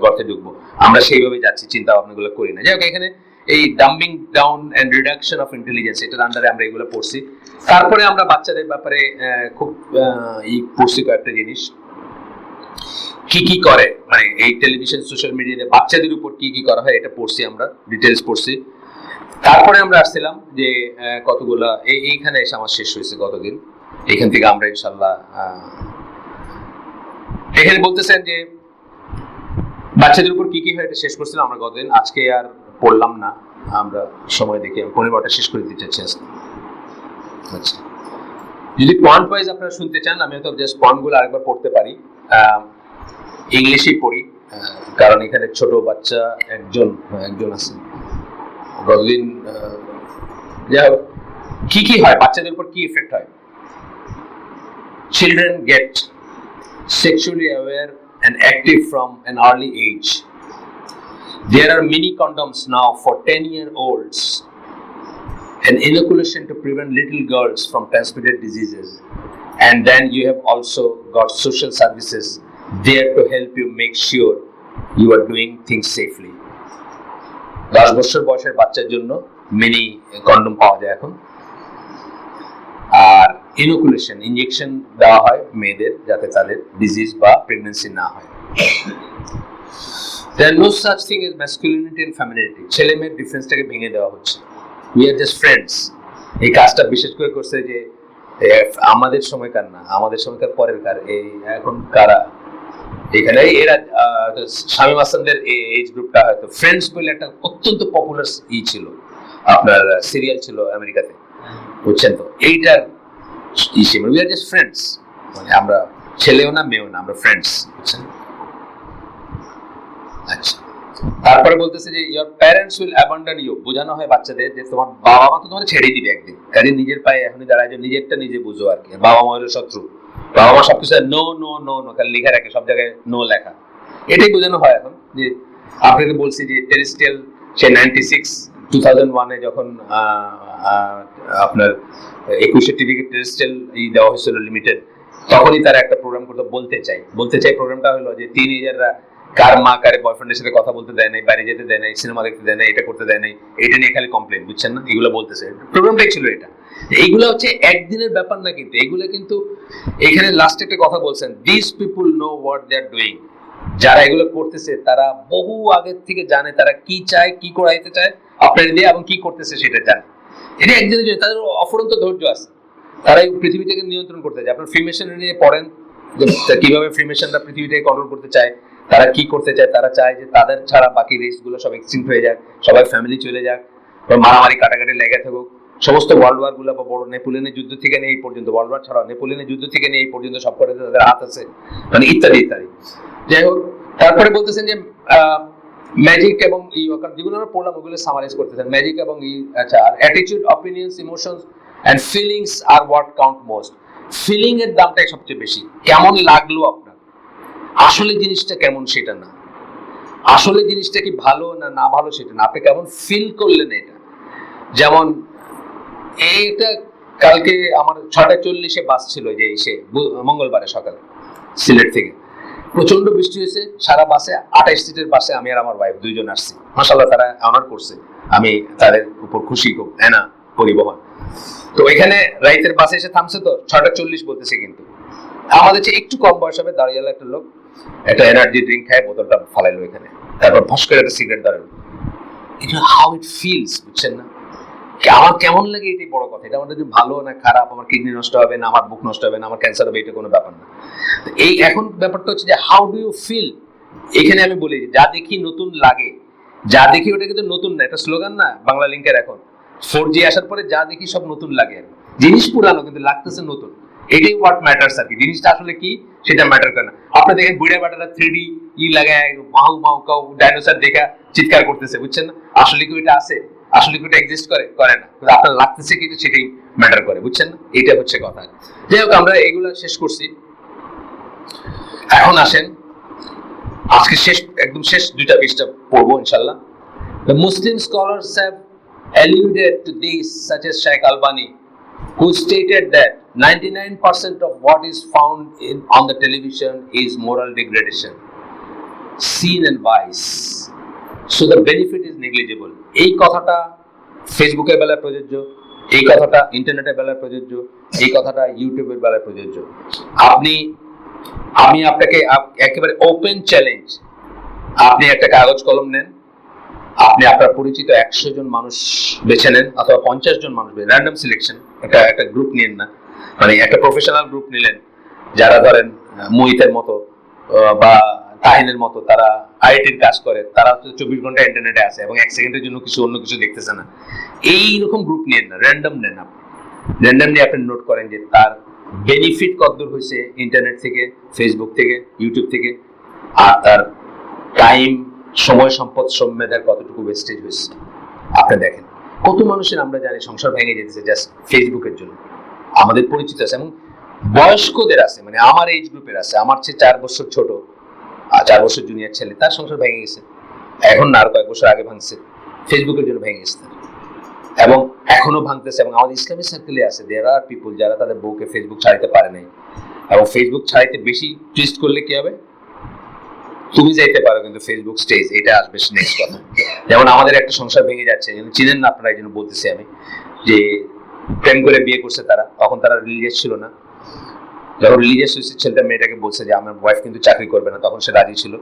গর্তে ঢুকবো। আমরা সেইভাবে যাচ্ছি, চিন্তা ভাবনাগুলো করি না। যাই হোক, এখানে এই dumbing down and reduction of intelligence, এটার আন্ডারে আমরা এগুলো পড়ছি। তারপরে আমরা বাচ্চাদের ব্যাপারে খুব পড়ছি কয়েকটা জিনিস, কি কি করে, মানে এই টেলিভিশন সোশ্যাল মিডিয়াতে বাচ্চাদের উপর কি কি করা হয়, এটা পড়ছি, আমরা ডিটেলস পড়ছি। তারপরে আমরা আসছিলাম যে কতগুলা এইখানে এসে আমার শেষ হয়েছে গতদিন। এখান থেকে আমরা ইনশাল্লাহ এখানে বলতেছেন যে বাচ্চাদের উপর কি কি হয়, এটা শেষ করছিলাম আমরা গতদিন। আজকে আর পড়লাম না, আমরা সময় দেখে 15টা শেষ করে দিতে চাচ্ছি আজকে। আচ্ছা, যদি পয়েন্ট ওয়াইজ আপনারা শুনতে চান, আমি হয়তো জাস্ট পয়েন্টগুলো আরেকবার পড়তে পারি, ইংলিশেই পড়ি, কারণ এখানে ছোট বাচ্চা একজন আছে গতদিন। যাই হোক, কি কি হয়, বাচ্চাদের উপর কি এফেক্ট হয়। Children get sexually aware and active from an early age. There are many condoms now for 10-year-olds, an inoculation to prevent little girls from transmitted diseases. And then you have also got social services there to help you make sure you are doing things safely. 10 বছর বয়সের বাচ্চার জন্য মিনি কন্ডম পাওয়া যায় এখন। আর ইনোকুলেশন, ইনজেকশন দেওয়া হয় মেয়েদের, যাতে তাদের ডিজিজ বা প্রেগন্যান্সি না হয়। There are no such thing as masculinity and femininity. ছেলে মেয়ের ডিফারেন্সটাকে ভেঙে দেওয়া হচ্ছে। We are just friends. এই কাজটা বিশেষ করে করছে যে আমাদের সময়কার না, আমাদের সময়কার পরের কার, এই এখন কারা এখানে, এরা শামীম হাসানদের এজ গ্রুপটা হয়তো ফ্রেন্ডস বলে একটা অত্যন্ত পপুলার ছিল, আপনার সিরিয়াল ছিল আমেরিকাতে, বুঝছেন তো? এইটার ইসে উই আর জাস্ট ফ্রেন্ডস, মানে আমরা ছেলেও না মেয়েও না, আমরা ফ্রেন্ডস, বুঝছেন? আচ্ছা, তারপরে বলতেছে যে your parents will abandon you, বোঝানো হয় বাচ্চাদের যে তোমার বাবা মা তো তোমার ছেড়ে দিবে একদিন, কাজে নিজের পায়ে এখনই দাঁড়ায়, যে নিজেরটা নিজে বুঝো আর কি। বাবা মা হলো শত্রু, বাবা মা সবকিছু নো নো নো নো খালি লেখা রাখে, সব জায়গায় নো লেখা, এটাই বোঝানো হয় এখন। যে আপনাকে বলছি যে টেরেস্ট্রিয়াল সে 2001-এ যখন আপনার 21 টিভিকে টেরেস্ট্রিয়াল দেওয়া হয়েছিল লিমিটেড, তখনই তারা একটা প্রোগ্রাম করতে বলতে চাই প্রোগ্রামটা হলো যে টিনেজাররা কার মা কারে বয়ফ্রেন্ডের সাথে কথা বলতে দেয় নাই, বাইরে যেতে দেয় নাই, সিনেমা দেখতে দেয় নাই, এটা করতে দেয় নাই, এটা নিয়ে খালি কমপ্লেন, বুঝছেন না? এগুলো বলতেছে, প্রোগ্রামটাই ছিল এটা। এইগুলো হচ্ছে একদিনের ব্যাপার না, কিন্তু এগুলো কিন্তু এখানে লাস্টে একটা কথা বলছেন, this people know what they are doing. যারা এগুলো করতেছে তারা বহু আগের থেকে জানে তারা কি চায়, কি করাইতে চায় আপনার দিয়ে, এবং কি করতেছে সেটা জানে। এটা একদিনের জন্য, তাদের অফুরন্ত ধৈর্য আছে, তারা এই পৃথিবীটাকে নিয়ন্ত্রণ করতে চায়। আপনার ফ্রিমেশন নিয়ে পড়েন, কিভাবে ফ্রিমেশনরা পৃথিবীটাকে কন্ট্রোল করতে চায়, তারা কি করতে চায়, তারা চায় যে তাদের ছাড়া বাকি রেস গুলো সব এক্সটিংক্ট হয়ে যাক, সবাই ফ্যামিলি চলে যাক, মারামারি কাটাকাটি লেগে থাকুক, সমস্ত ওয়ার্ল্ড ওয়ার গুলো বা বড় নেপোলিয়নের যুদ্ধ থেকে নিয়ে এই পর্যন্ত, ওয়ার্ল্ড ওয়ার ছাড়া নেপোলিয়নের যুদ্ধ থেকে নিয়ে এই পর্যন্ত সব কটাতে তাদের হাত আছে, মানে ইত্যাদি ইত্যাদি। যাই হোক, তারপরে বলতেছেন যে ম্যাজিক এবং যেগুলো আমরা পড়লাম ওগুলো সামারাইজ করতেছেন, ম্যাজিক এবং আচ্ছা, আর attitude, opinions, emotions and feelings আর হোয়াট কাউন্ট মোস্ট। ফিলিং এর দামটাই সবচেয়ে বেশি। কেমন লাগলো আপনার, আসলে জিনিসটা কেমন সেটা না, আসলে জিনিসটা কি ভালো না না ভালো সেটা না, আপনি কেমন ফিল করলেন এটা। যেমন এইটা কালকে আমার 6:40-এ বাস ছিল, যে এসে মঙ্গলবারে সকালে সিলেট থেকে, প্রচন্ড বৃষ্টি হয়েছে, সারা বাসে 28 সিটের বাসে আমি আর আমার ওয়াইফ দুইজন আসছি। মাশাআল্লাহ, তারা অনার করছে, আমি তাদের উপর খুশি, খুব এনা পরিবহন। তো এখানে রাইতের বাসে এসে থামছে, তো 6:40 বলতেছে, কিন্তু আমাদের চেয়ে একটু কম বয়স হবে, দাঁড়িয়ে গেল একটা লোক, একটা এনার্জি ড্রিঙ্ক খায়, বোতলটা ফালাইলো এখানে, তারপর ফস করে একটা সিগারেট ধরালো। হাউ ইট ফিলস, বুঝছেন না? আমার কেমন লাগে এটাই বড় কথা। এটা আমাদের ভালো না খারাপ, আমার কিডনি নষ্ট হবে না, আমার বুক নষ্ট হবে না, আমার ক্যান্সার হবে, এটা কোনো ব্যাপার না। এই এখন ব্যাপারটা হচ্ছে যে হাউ ডু ইউ ফিল। এখানে আমি বলি যা দেখি নতুন লাগে, যা দেখি ওটা কিন্তু নতুন না, এটা স্লোগান না বাংলা লিঙ্কের। এখন 4G আসার পরে যা দেখি সব নতুন লাগে, জিনিস পুরানো কিন্তু লাগতেছে নতুন। এটাই হোয়াট ম্যাটার্স আর কি। জিনিসটা আসলে কি সেটা ম্যাটার করে না। আপনি দেখেন বুড়া বাটারা 3D লাগায় মাউ মাউ কাউ ডাইনোসর দেখা চিৎকার করতেছে, বুঝছেন না? আসলে কি ওইটা আছে? আসলে কি ওটা এক্সিস্ট করে? করে না। কিন্তু আপনার লাগতেছে কি সেটাই ম্যাটার করে, বুঝছেন না? এটা হচ্ছে কথা। যাই হোক, আমরা এগুলো শেষ করছি। এখন আসেন আজকে শেষ, একদম শেষ দুইটা পৃষ্ঠা পড়বো ইনশাআল্লাহ। The Muslim scholars have alluded to this, such as Sheikh Albani, who stated that 99% of what is found on the television is moral degradation, sin and vice. So the benefit is negligible. এই কথাটা ফেসবুকের বেলায় প্রযোজ্য, এই কথাটা ইন্টারনেটের বেলায় প্রযোজ্য, এই কথাটা ইউটিউবের বেলায় প্রযোজ্য। আমি আপনাকে একেবারে ওপেন চ্যালেঞ্জ, আপনি একটা কাগজ কলম নেন, আপনি আপনার পরিচিত 100 জন মানুষ বেছে নেন অথবা 50 জন মানুষ, র্যান্ডম সিলেকশন, একটা গ্রুপ নিন না, মানে একটা প্রফেশনাল গ্রুপ নিলেন যারা ধরেন মুহিতের মতো বা তাহিনের মতো, তারা আইটির কাজ করে, তারা 24 ঘন্টা ইন্টারনেটে আছে এবং 1 সেকেন্ডের জন্য অন্য কিছু দেখতেছে না। এইরকম গ্রুপ নিন না, র্যান্ডম নেন। আপনি র্যান্ডম নিয়ে আপনি নোট করেন যে তার বেনিফিট কতদূর হয়েছে ইন্টারনেট থেকে, ফেসবুক থেকে, ইউটিউব থেকে, আর তার টাইম, সময়, সম্পদ, মেধার কতটুকু ওয়েস্টেজ হয়েছে। আপনি দেখেন কত মানুষের আমরা জানি সংসার ভেঙে যেতেছে জাস্ট ফেসবুকের জন্য। আমাদের পরিচিত আছে এবং বয়স্কদের আছে, মানে আমার এজ গ্রুপের আছে, আমার চেয়ে 4 বছর ছোট, 4 বছর জুনিয়র ছেলে, তার সংসার ভেঙে গেছে। এখন না, আর কয়েক বছর আগে ভাঙছে, ফেসবুকের জন্য ভেঙে গেছে এবং এখনো ভাঙতেছে। এবং আমাদের ইসলামী সার্কেলে আছে দেয়ার আর পিপল যারা তাদের বউকে ফেসবুক ছাড়াইতে পারে নাই, এবং ফেসবুক ছাড়াইতে বেশি টুইস্ট করলে কি হবে, তুমি যাইতে পারো কিন্তু ফেসবুক স্টেজ, এটা আসবে নেক্সট কথা। যেমন আমাদের একটা সংসার ভেঙে যাচ্ছে, চিনেন না আপনারা, এই জন্য বলতেছি আমি, যে প্রেম করে বিয়ে করছে তারা, তখন তারা রিলিজিয়াস ছিল না। যখন রিলিজিয়াস হয়েছে, ছেলেটা মেয়েটাকে বলছে যে আমার ওয়াইফ কিন্তু চাকরি করবে না, তখন সে রাজি ছিল।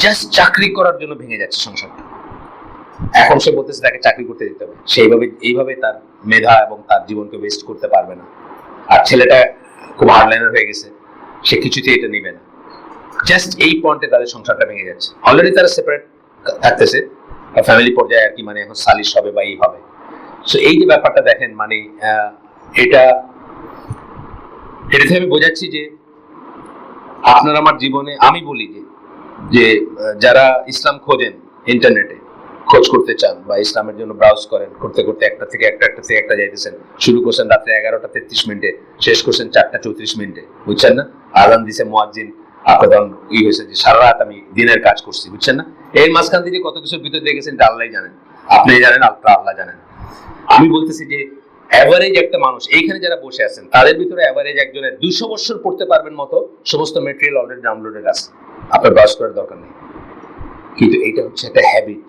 জাস্ট চাকরি করার জন্য ভেঙে যাচ্ছে সংসারটা। এখন সে বলতেছে তাকে চাকরি করতে দিতে হবে, এইভাবে তার মেধা এবং তার জীবনকে ওয়েস্ট করতে পারবে না। আর ছেলেটা খুব হার্ডলাইনার হয়ে গেছে, সে কিছুতেই এটা নিবে না। জাস্ট এই পয়েন্টে তাদের সংসারটা ভেঙে যাচ্ছে। অলরেডি তারা সেপারেট থাকতেছে, ফ্যামিলি পর্যায়ে আর কি, মানে এখন সালিশ হবে বা এই হবে। সো এই যে ব্যাপারটা দেখেন, মানে এটা থেকে আমি বোঝাচ্ছি যে আপনার আমার জীবনে, আমি বলি যে যারা ইসলাম খোঁজেন, ইন্টারনেটে খোঁজ করতে চান বা ইসলামের জন্য ব্রাউজ করেন, করতে করতে একটা থেকে একটা যাইতেছেন, শুরু করছেন রাত্রে 11টা 33 শেষ করছেন 4টা 34, বুঝছেন না? আজান দিছে মুয়াজ্জিন, আপনার হয়েছে যে সারা রাত আমি দিনের কাজ করছি, বুঝছেন না? এর মাঝখান থেকে কত কিছুর ভিতরে দেখেছেন, আল্লাহ জানেন, আপনি জানেন, আল্লাহ জানেন। আমি বলতেছি যে অ্যাভারেজ একটা মানুষ এইখানে যারা বসে আছেন, তাদের ভিতরে অ্যাভারেজ একজনের 200 বছর পড়তে পারবেন মতো সমস্ত মেটেরিয়াল অলরেডি ডাউনলোডেড আছে, আপনার ব্রাউজ করার দরকার নেই। কিন্তু এটা হচ্ছে একটা হ্যাবিট,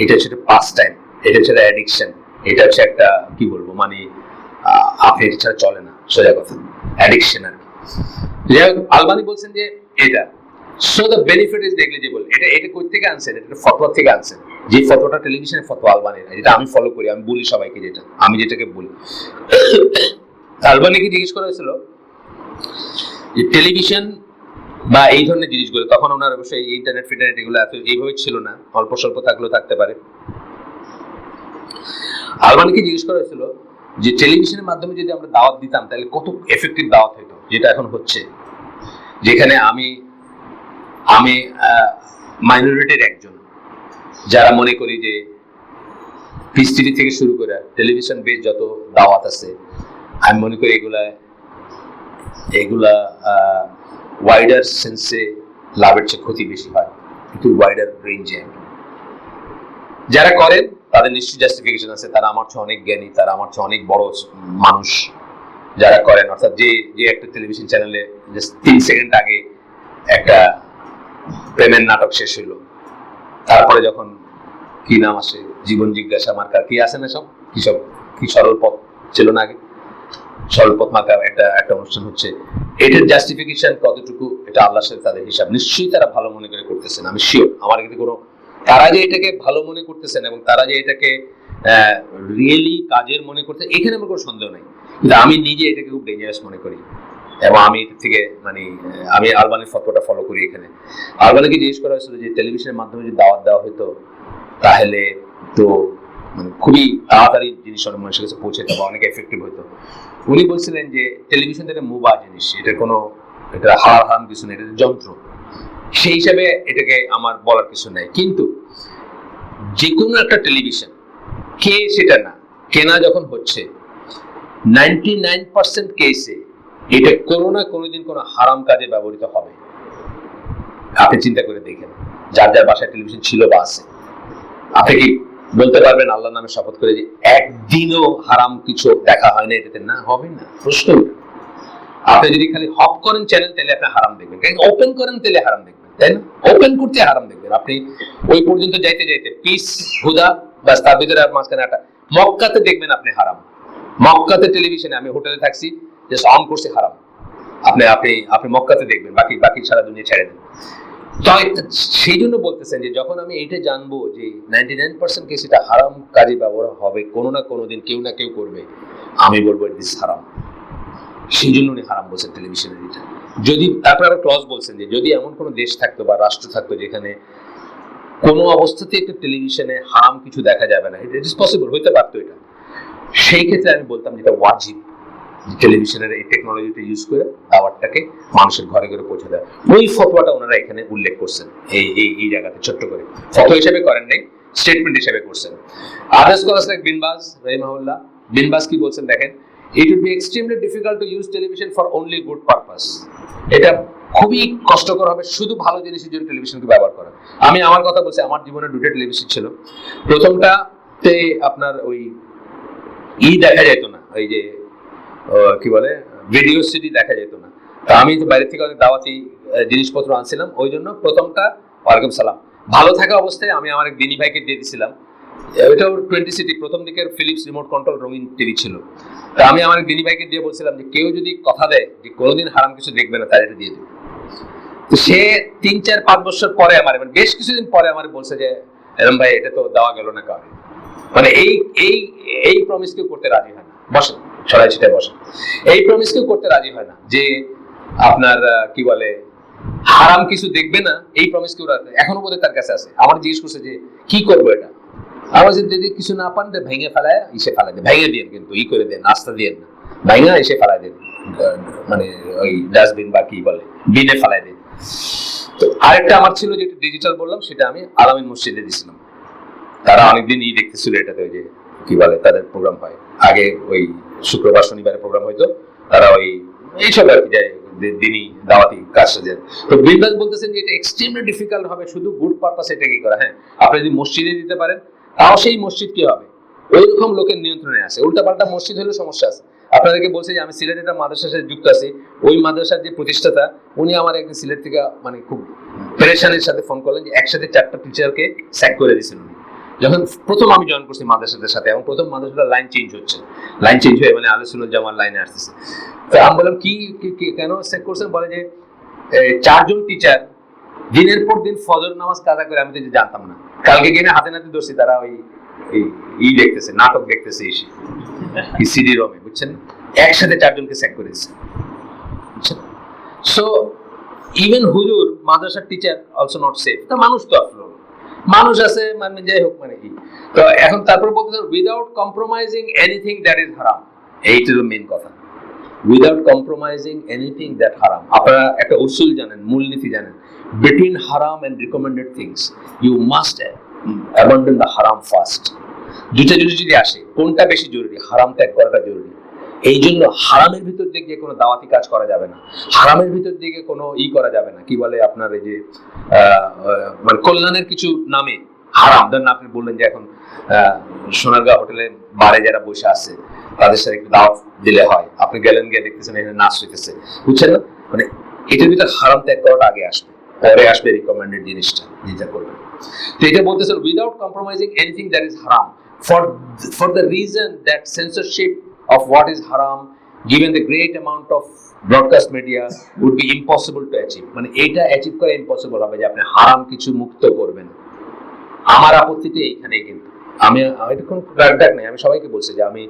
এটা হচ্ছে একটা পাস টাইম, এটা হচ্ছে একটা অ্যাডিকশন, এটা হচ্ছে একটা কি বলবো, মানে আপনি এটা ছাড়া চলে না, সোজা কথা, অ্যাডিকশন আর কি। আলবানি বলছেন যে এটা so the benefit is negligible. এটা কই থেকে আনছেন? এটা ফতোয়া থেকে আনছেন, যে ফতোয়াটা টেলিভিশনে ফতোয়া আলবানির, যেটা আমি ফলো করি, আমি বলি সবাইকে, যেটা আমি যেটাকে বলি। আলবানিকে জিজ্ঞেস করা হয়েছিল যে টেলিভিশন বা এই ধরনের জিনিসগুলো, তখন ওনার অবশ্যই ইন্টারনেট ফিন্টারনেট এগুলো এত এইভাবে ছিল না, অল্প স্বল্প থাকলেও থাকতে পারে। আলবানিকে জিজ্ঞেস করা হয়েছিল যে টেলিভিশনের মাধ্যমে যদি আমরা দাওয়াত দিতাম তাহলে কত এফেক্টিভ দাওয়াত হতো, যেটা এখন হচ্ছে, যেখানে আমি মাইনরিটির একজন, যারা মনে করি যে পিস টিভি থেকে শুরু করে টেলিভিশন বেস যত দাওয়াত আছে, আমি মনে করি এগুলা ওয়াইডার সেন্সে লাভের চেয়ে ক্ষতি বেশি হয়, কিন্তু ওয়াইডার রেঞ্জে যারা করেন তাদের নিশ্চয়ই জাস্টিফিকেশন আছে, তারা আমার চেয়ে অনেক জ্ঞানী, তারা আমার চেয়ে অনেক বড় মানুষ যারা করেন। অর্থাৎ যে একটা টেলিভিশন চ্যানেলে 3 সেকেন্ড আগে একটা প্রেমের নাটক শেষ হইলো, তারপরে যখন কি নাম আসে, জীবন জিজ্ঞাসা মার্কা কি আসে না, সব কি সরল পথ ছিল না আগে, স্বল্পথ মার্কা একটা অনুষ্ঠান হচ্ছে, এটার জাস্টিফিকেশন কতটুকু, এটা আল্লাহর সাথে তাদের হিসাব। নিশ্চয়ই তারা ভালো মনে করে করতেছেন, আমি শিওর। আমার কিন্তু কোনো, তারা যে এটাকে ভালো মনে করতেছেন এবং তারা যে এটাকে রিয়েলি কাজের মনে করতে, এখানে আমার কোনো সন্দেহ নেই। কিন্তু আমি নিজে এটাকে খুব ডেঞ্জারাস মনে করি, এবং আমি এটা থেকে মানে আমি আলবানির ফটোটা ফলো করি। এখানে আলবানিকে জিজ্ঞেস করা হয়েছিল যে টেলিভিশনের মাধ্যমে যদি দাওয়াত দেওয়া হতো তাহলে তো মানে খুবই তাড়াতাড়ি জিনিস অনেক মানুষের কাছে পৌঁছে যেত বা অনেক এফেক্টিভ হতো। উনি বলছিলেন যে টেলিভিশন একটা মুভা জিনিস, এটা কোনো, এটা হারাম কিছু নেই, এটা যন্ত্র। সেই হিসাবে এটাকে আমার বলার কিছু নাই। কিন্তু যে কোনো একটা টেলিভিশন কে সেটা না কেনা যখন হচ্ছে, 99% কেসে এটা কোনো না কোনোদিন কোনো হারাম কাজে ব্যবহৃত হবে। আপনি চিন্তা করে দেখেন, যার যার বাসায় টেলিভিশন ছিল বা আছে, আপনি কি বলতে পারবেন আল্লাহর নামে শপথ করে যে একদিনও হারাম কিছু দেখা হয় না এটাতে? না, হবে না, প্রশ্ন। আপনি যদি খালি হপ করেন চ্যানেল, তাহলে আপনি হারাম দেখবেন। ওপেন করেন তাহলে হারাম দেখবেন, তাই না? ওপেন করতে হারাম দেখবেন। আপনি ওই পর্যন্ত যাইতে যাইতে পিস, হুদা, বাস, তার ভিতরে আর মাঝখানে একটা মক্কাতে দেখবেন আপনি হারাম। মক্কাতে টেলিভিশনে, আমি হোটেলে থাকছি, জাস্ট অন করছি, হারাম। আপনি আপনি আপনি মক্কাতে দেখবেন, বাকি বাকি সারা দুনিয়া ছেড়ে দেন। সেই জন্য বলতেছেন যে যখন আমি এইটা জানবো যে 99% কেস এটা হারাম কাজে ব্যবহার হবে, কোনো না কোনো দিন কেউ না কেউ করবে, আমি বলবো দিস হারাম। সেই জন্য উনি হারাম বলছেন টেলিভিশনের এটা। যদি তারপর আবার ক্লজ বলছেন যে যদি এমন কোনো দেশ থাকতো বা রাষ্ট্র থাকতো যেখানে কোনো অবস্থাতে একটা টেলিভিশনে হারাম কিছু দেখা যাবে না, ইট ইজ পসিবল, হইতে পারতো এটা, সেই ক্ষেত্রে আমি বলতাম যেটা ওয়াজিব, টেলিভিশনের এই টেকনোলজিটা ইউজ করে দাওয়াতটাকে মানুষের ঘরে ঘরে পৌঁছে দেয়। ওই ফতোয়াটা ওনারা এখানে উল্লেখ করছেন এই জায়গাতে ছোট্ট করে, ফতোয়া হিসেবে করেন নাই, স্টেটমেন্ট হিসেবে করছেন। আদার্স স্কলার্স লাইক বিন বাজ রাহিমাহুল্লাহ, বিন বাজ কি বলছেন দেখেন, it would be extremely difficult to use television for only good purpose. এটা খুবই কষ্টকর হবে শুধু ভালো জিনিসের জন্য টেলিভিশনকে ব্যবহার করা। আমি আমার কথা বলছি, আমার জীবনে দুটো টেলিভিশন ছিল। প্রথমটাতে আপনার ওই দেখা যেত না, ওই যে কি বলে ভিডিও সিডি দেখা যেত না। তা আমি তো বাইরে থেকে অনেক দাওয়াতি জিনিসপত্র আনছিলাম, ওই জন্য প্রথমটা, ওয়ালাইকুম সালাম, ভালো থাকা অবস্থায় আমি আমার এক দিনী ভাইকে দিয়ে দিয়েছিলাম। ওইটা 20 সিটি, প্রথম দিকের ফিলিপস রিমোট কন্ট্রোল রঙিন টিভি ছিল। তা আমি আমার দিনী ভাইকে দিয়ে বলছিলাম যে কেউ যদি কথা দেয় যে কোনোদিন হারাম কিছু দেখবে না, তার এটা দিয়ে দেবে। তো সে 3-4-5 বছর পরে আমার, মানে বেশ কিছুদিন পরে আমার বলছে যে এরম ভাই এটা তো দেওয়া গেল না কারণে, মানে এই এই এই প্রমিস কেউ করতে রাজি হয় না। বসেন, ছড়াই ছিটায় বসেন। এই প্রমিস কেউ করতে রাজি হয় না যে আপনার কি বলে হারাম কিছু দেখবে না, এই প্রমিস কেউ এখনো বোধহয় তার কাছে আছে। আমার জিজ্ঞেস করছে যে কি করবো এটা, আমার যদি কিছু না পান ভেঙে ফেলায় ইসে ফেলাই দেন, ভেঙে দিয়ে কিন্তু ই করে দেন, নাস্তা দিয়ে না, ভেঙে এসে ফেলাই দেন, মানে ওই ডাস্টবিন বা কি বলে বিনে ফেলাই দেন। তো আরেকটা আমার ছিল যেটা ডিজিটাল বললাম, সেটা আমি আলামিন মসজিদে দিয়েছিলাম। তারা অনেকদিন ই দেখতেছিল এটাতে, ওই যে কি বলে তাদের প্রোগ্রাম হয় আগে, ওই শুক্রবার শনিবারে প্রোগ্রাম হইতো, তারা ওই এইসব আর কি যায় দিনই দাওয়াতি কাজ সাজেন। তো বিন্দাস বলতেছেন যে এটা এক্সট্রিমলি ডিফিকাল্ট হবে শুধু গুড পারপাস এটা কি করা। হ্যাঁ, আপনি যদি মসজিদে দিতে পারেন, তাও সেই মসজিদ কি হবে, ওইরকম লোকের নিয়ন্ত্রণে আছে। উল্টাপাল্টা মসজিদ হলে সমস্যা আছে। আপনাদেরকে বলছে যে আমি সিলেটের একটা মাদ্রাসার সাথে যুক্ত আছি, ওই মাদ্রাসার যে প্রতিষ্ঠাতা উনি আমার একদিন সিলেট থেকে মানে খুব পেরেশানির সাথে ফোন করলেন যে একসাথে 4টা টিচারকে স্যাক করে দিয়েছেন উনি। যখন প্রথম আমি জয়েন করছি মাদ্রাসাদের সাথে, এবং প্রথম মাদ্রাসাটার লাইন চেঞ্জ হচ্ছে, লাইন চেঞ্জ হয়ে মানে আহলে সুন্নাত জামাত লাইনে আসতেছে। তো আমি বললাম কি কেন স্যাক করছেন, বলে যে 4 জন টিচার দিনের পর দিন ফজর নামাজ কাজা করে, আমি তো জানতাম না। কালকে গিয়ে হাতে নাতে ধরছি, তারা ওই দেখতেছে, নাটক দেখতেছে এসে সিডি রমে, বুঝছেন, একসাথে 4 জনকে স্যাক করে দিচ্ছে, বুঝছেন। সো ইভেন হুজুর মাদ্রাসার টিচার অলসো নট সেফ। তা মানুষ তো আসলো, মানুষ আছে, মানে যাই হোক, মানে কি। তো এখন তারপর বলতে without compromising anything that is হারাম, এইটার মেইন কথা, উইদাউট কম্প্রোমাইজিং এনিথিং দ্যাট হারাম। আপনারা একটা উসুল জানেন, মূলনীতি জানেন, বিটুইন হারাম and recommended things you must abandon the হারাম ফার্স্ট। দুইটা যদি আসে, কোনটা বেশি জরুরি? হারাম ত্যাগ করাটা জরুরি। এই জন্য হারামের ভিতর দিয়ে গিয়ে কোনো দাওয়াতি কাজ করা যাবে না, হারামের ভিতর দিয়ে কোনো করা যাবে না, কি বলে আপনার এই যে মানে কল্যাণের কিছু নামে হারাম। ধরেন আপনি বললেন যে এখন সোনারগাঁও হোটেলে বারে যারা বসে আছে তাদের সাথে একটু দাওয়াত দিলে হয়, আপনি গেলেন, গিয়ে দেখতেছেন এখানে নাচ হইতেছে, বুঝছেন না, মানে এটার ভিতরে হারাম ত্যাগ করাটা আগে আসবে, পরে আসবে রিকমেন্ডেড জিনিসটা যেটা করবেন। তো এটা বলতেছেন without compromising anything that is হারাম, for the reason that censorship of what is haram given the great amount of broadcast media would be impossible to achieve. মানে এটা অ্যাচিভ করা ইম্পসিবল হবে যে আপনি হারাম কিছু মুক্ত করবেন। আমার আপত্তিতে এইখানে কিন্তু আমি এটা কোনো ডাক নেই, আমি সবাইকে বলছি যে আমি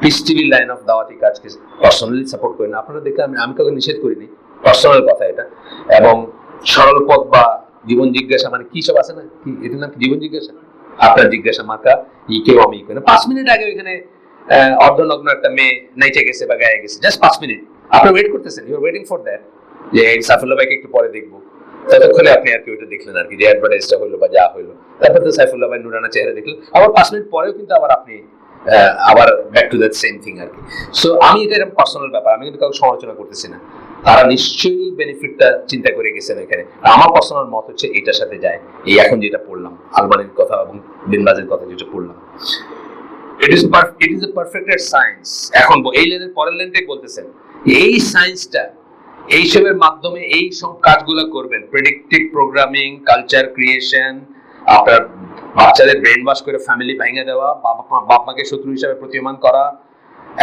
পিস টিভি লাইন অফ দাওয়াতি কাজকে পার্সোনালি সাপোর্ট করি না। আপনারা দেখে আমি কাউকে নিষেধ করিনি, পার্সোনাল কথা এটা। এবং সরল পথ বা জীবন জিজ্ঞাসা মানে কি সব আছে না, কি এটার নাম জীবন জিজ্ঞাসা, আপনার জিজ্ঞাসা মার্কা কেউ আমি করে 5 মিনিট আগে ওইখানে অর্ধনগ্ন একটা মেয়ে নাইচে গেছে বা গায়ে গেছে, জাস্ট 5 মিনিট আপনি ওয়েট করতেছেন, you are waiting for that যে সাইফুল্লাহ ভাইকে একটু পরে দেখবো, ততক্ষণে আপনি আর কি ওইটা দেখলেন আর কি, যে অ্যাডভার্টাইজটা হইলো বা যা হইলো, তারপর তো সাইফুল্লাহ ভাই নুরানা চেহারা দেখলেন, আবার 5 মিনিট পরেও কিন্তু আবার আপনি আবার back to that same thing আর কি। সো আমি এটা এরকম পার্সোনাল ব্যাপার, আমি কিন্তু কাউকে সমালোচনা করতেছি না, তারা নিশ্চয়ই বেনিফিটটা চিন্তা করে গেছেন এখানে। আমার পার্সোনাল মত হচ্ছে এটার সাথে যায় এই এখন যেটা পড়লাম আলবানির কথা এবং বিন বাজের কথা যেটা পড়লাম, it is a perfected science. এখন এই লাইনের পরের লাইনটাই বলতেছেন এই সায়েন্সটা এইসবের মাধ্যমে এই সব কাজগুলো করবেন, প্রেডিক্টিভ প্রোগ্রামিং, কালচার ক্রিয়েশন, আপনার বাচ্চাদের ব্রেন ওয়াশ করে ফ্যামিলি ভেঙে দেওয়া, বাপ মাকে শত্রু হিসাবে প্রতীয়মান করা।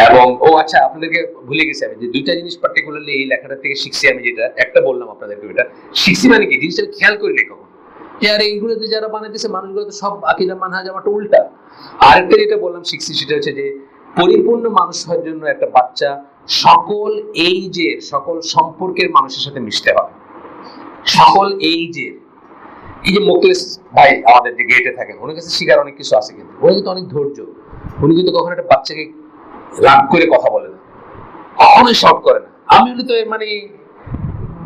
এবং আচ্ছা আপনাদেরকে ভুলে গেছি আমি যে দুইটা জিনিস পার্টিকুলারলি এই লেখাটা থেকে শিখছি, আমি যেটা একটা বললাম আপনাদেরকে, ওইটা শিখছি মানে কি জিনিসটা খেয়াল করি না কখন, আর এইগুলোতে যারা বানাইতেছে মানুষগুলো তো সব আকীদা মানহাজ আমারটা উল্টা। আরেকটা যেটা বললাম শিখছি সেটা হচ্ছে যে পরিপূর্ণ মানুষ হওয়ার জন্য একটা বাচ্চা সকল এইজের সকল সম্পর্কের মানুষের সাথে মিশতে হবে, সকল এইজের। এই যে মোকলেস ভাই আমাদের যে গেটে থাকেন, ওনার কাছে শিকার অনেক কিছু আছে, কিন্তু উনি কিন্তু অনেক ধৈর্য, উনি কিন্তু কখনো একটা বাচ্চাকে রাগ করে কথা বলে না, কখনোই শর্ট করে না। আমি উনি তো মানে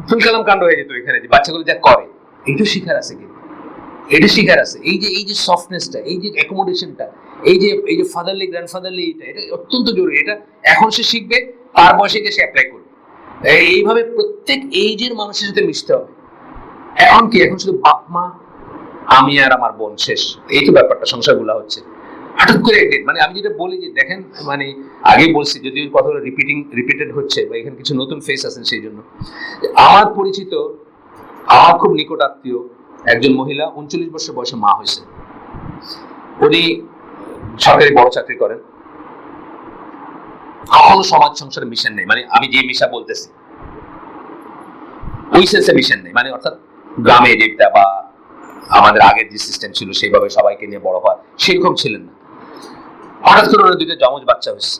ফুল কালাম কাণ্ড হয়ে যেত এখানে, যে বাচ্চাগুলো যা করে এইটু শিখার আছে, কিন্তু এটা শিখার আছে। এই যে সফটনেসটা, এই যে অ্যাকোমোডেশনটা, এই যে ফাদারলি গ্র্যান্ডফাদারলি, এটা অত্যন্ত জরুরি। এটা এখন সে শিখবে, তার বয়সে গিয়ে সে অ্যাপ্লাই করবে। এইভাবে প্রত্যেক এইজের মানুষের সাথে মিশতে হবে। এখন কি, এখন শুধু বাপ মা, আমি আর আমার বোন, শেষ। এই তো ব্যাপারটা সংসারগুলো হচ্ছে হঠাৎ করে একদিন। মানে আমি যেটা বলি যে দেখেন, মানে আগে বলছি যদি ওই কথাগুলো রিপিটেড হচ্ছে বা এখানে কিছু নতুন ফেস আছেন, সেই জন্য আমার পরিচিত, আমার খুব নিকট আত্মীয় একজন মহিলা 39 বছর বয়সে মা হয়েছে। উনি সরকারি বড় চাকরি করেন, কখনো সমাজ সংসারে মিশন নেই। মানে আমি যে মিশা বলতেছি ওই সেন্সে মিশন নেই, মানে অর্থাৎ গ্রামে যেটা বা আমাদের আগের যে সিস্টেম ছিল সেইভাবে সবাইকে নিয়ে বড় হওয়া সেরকম ছিলেন না। হঠাৎ করে ওনার দুইটা যমজ বাচ্চা হয়েছে,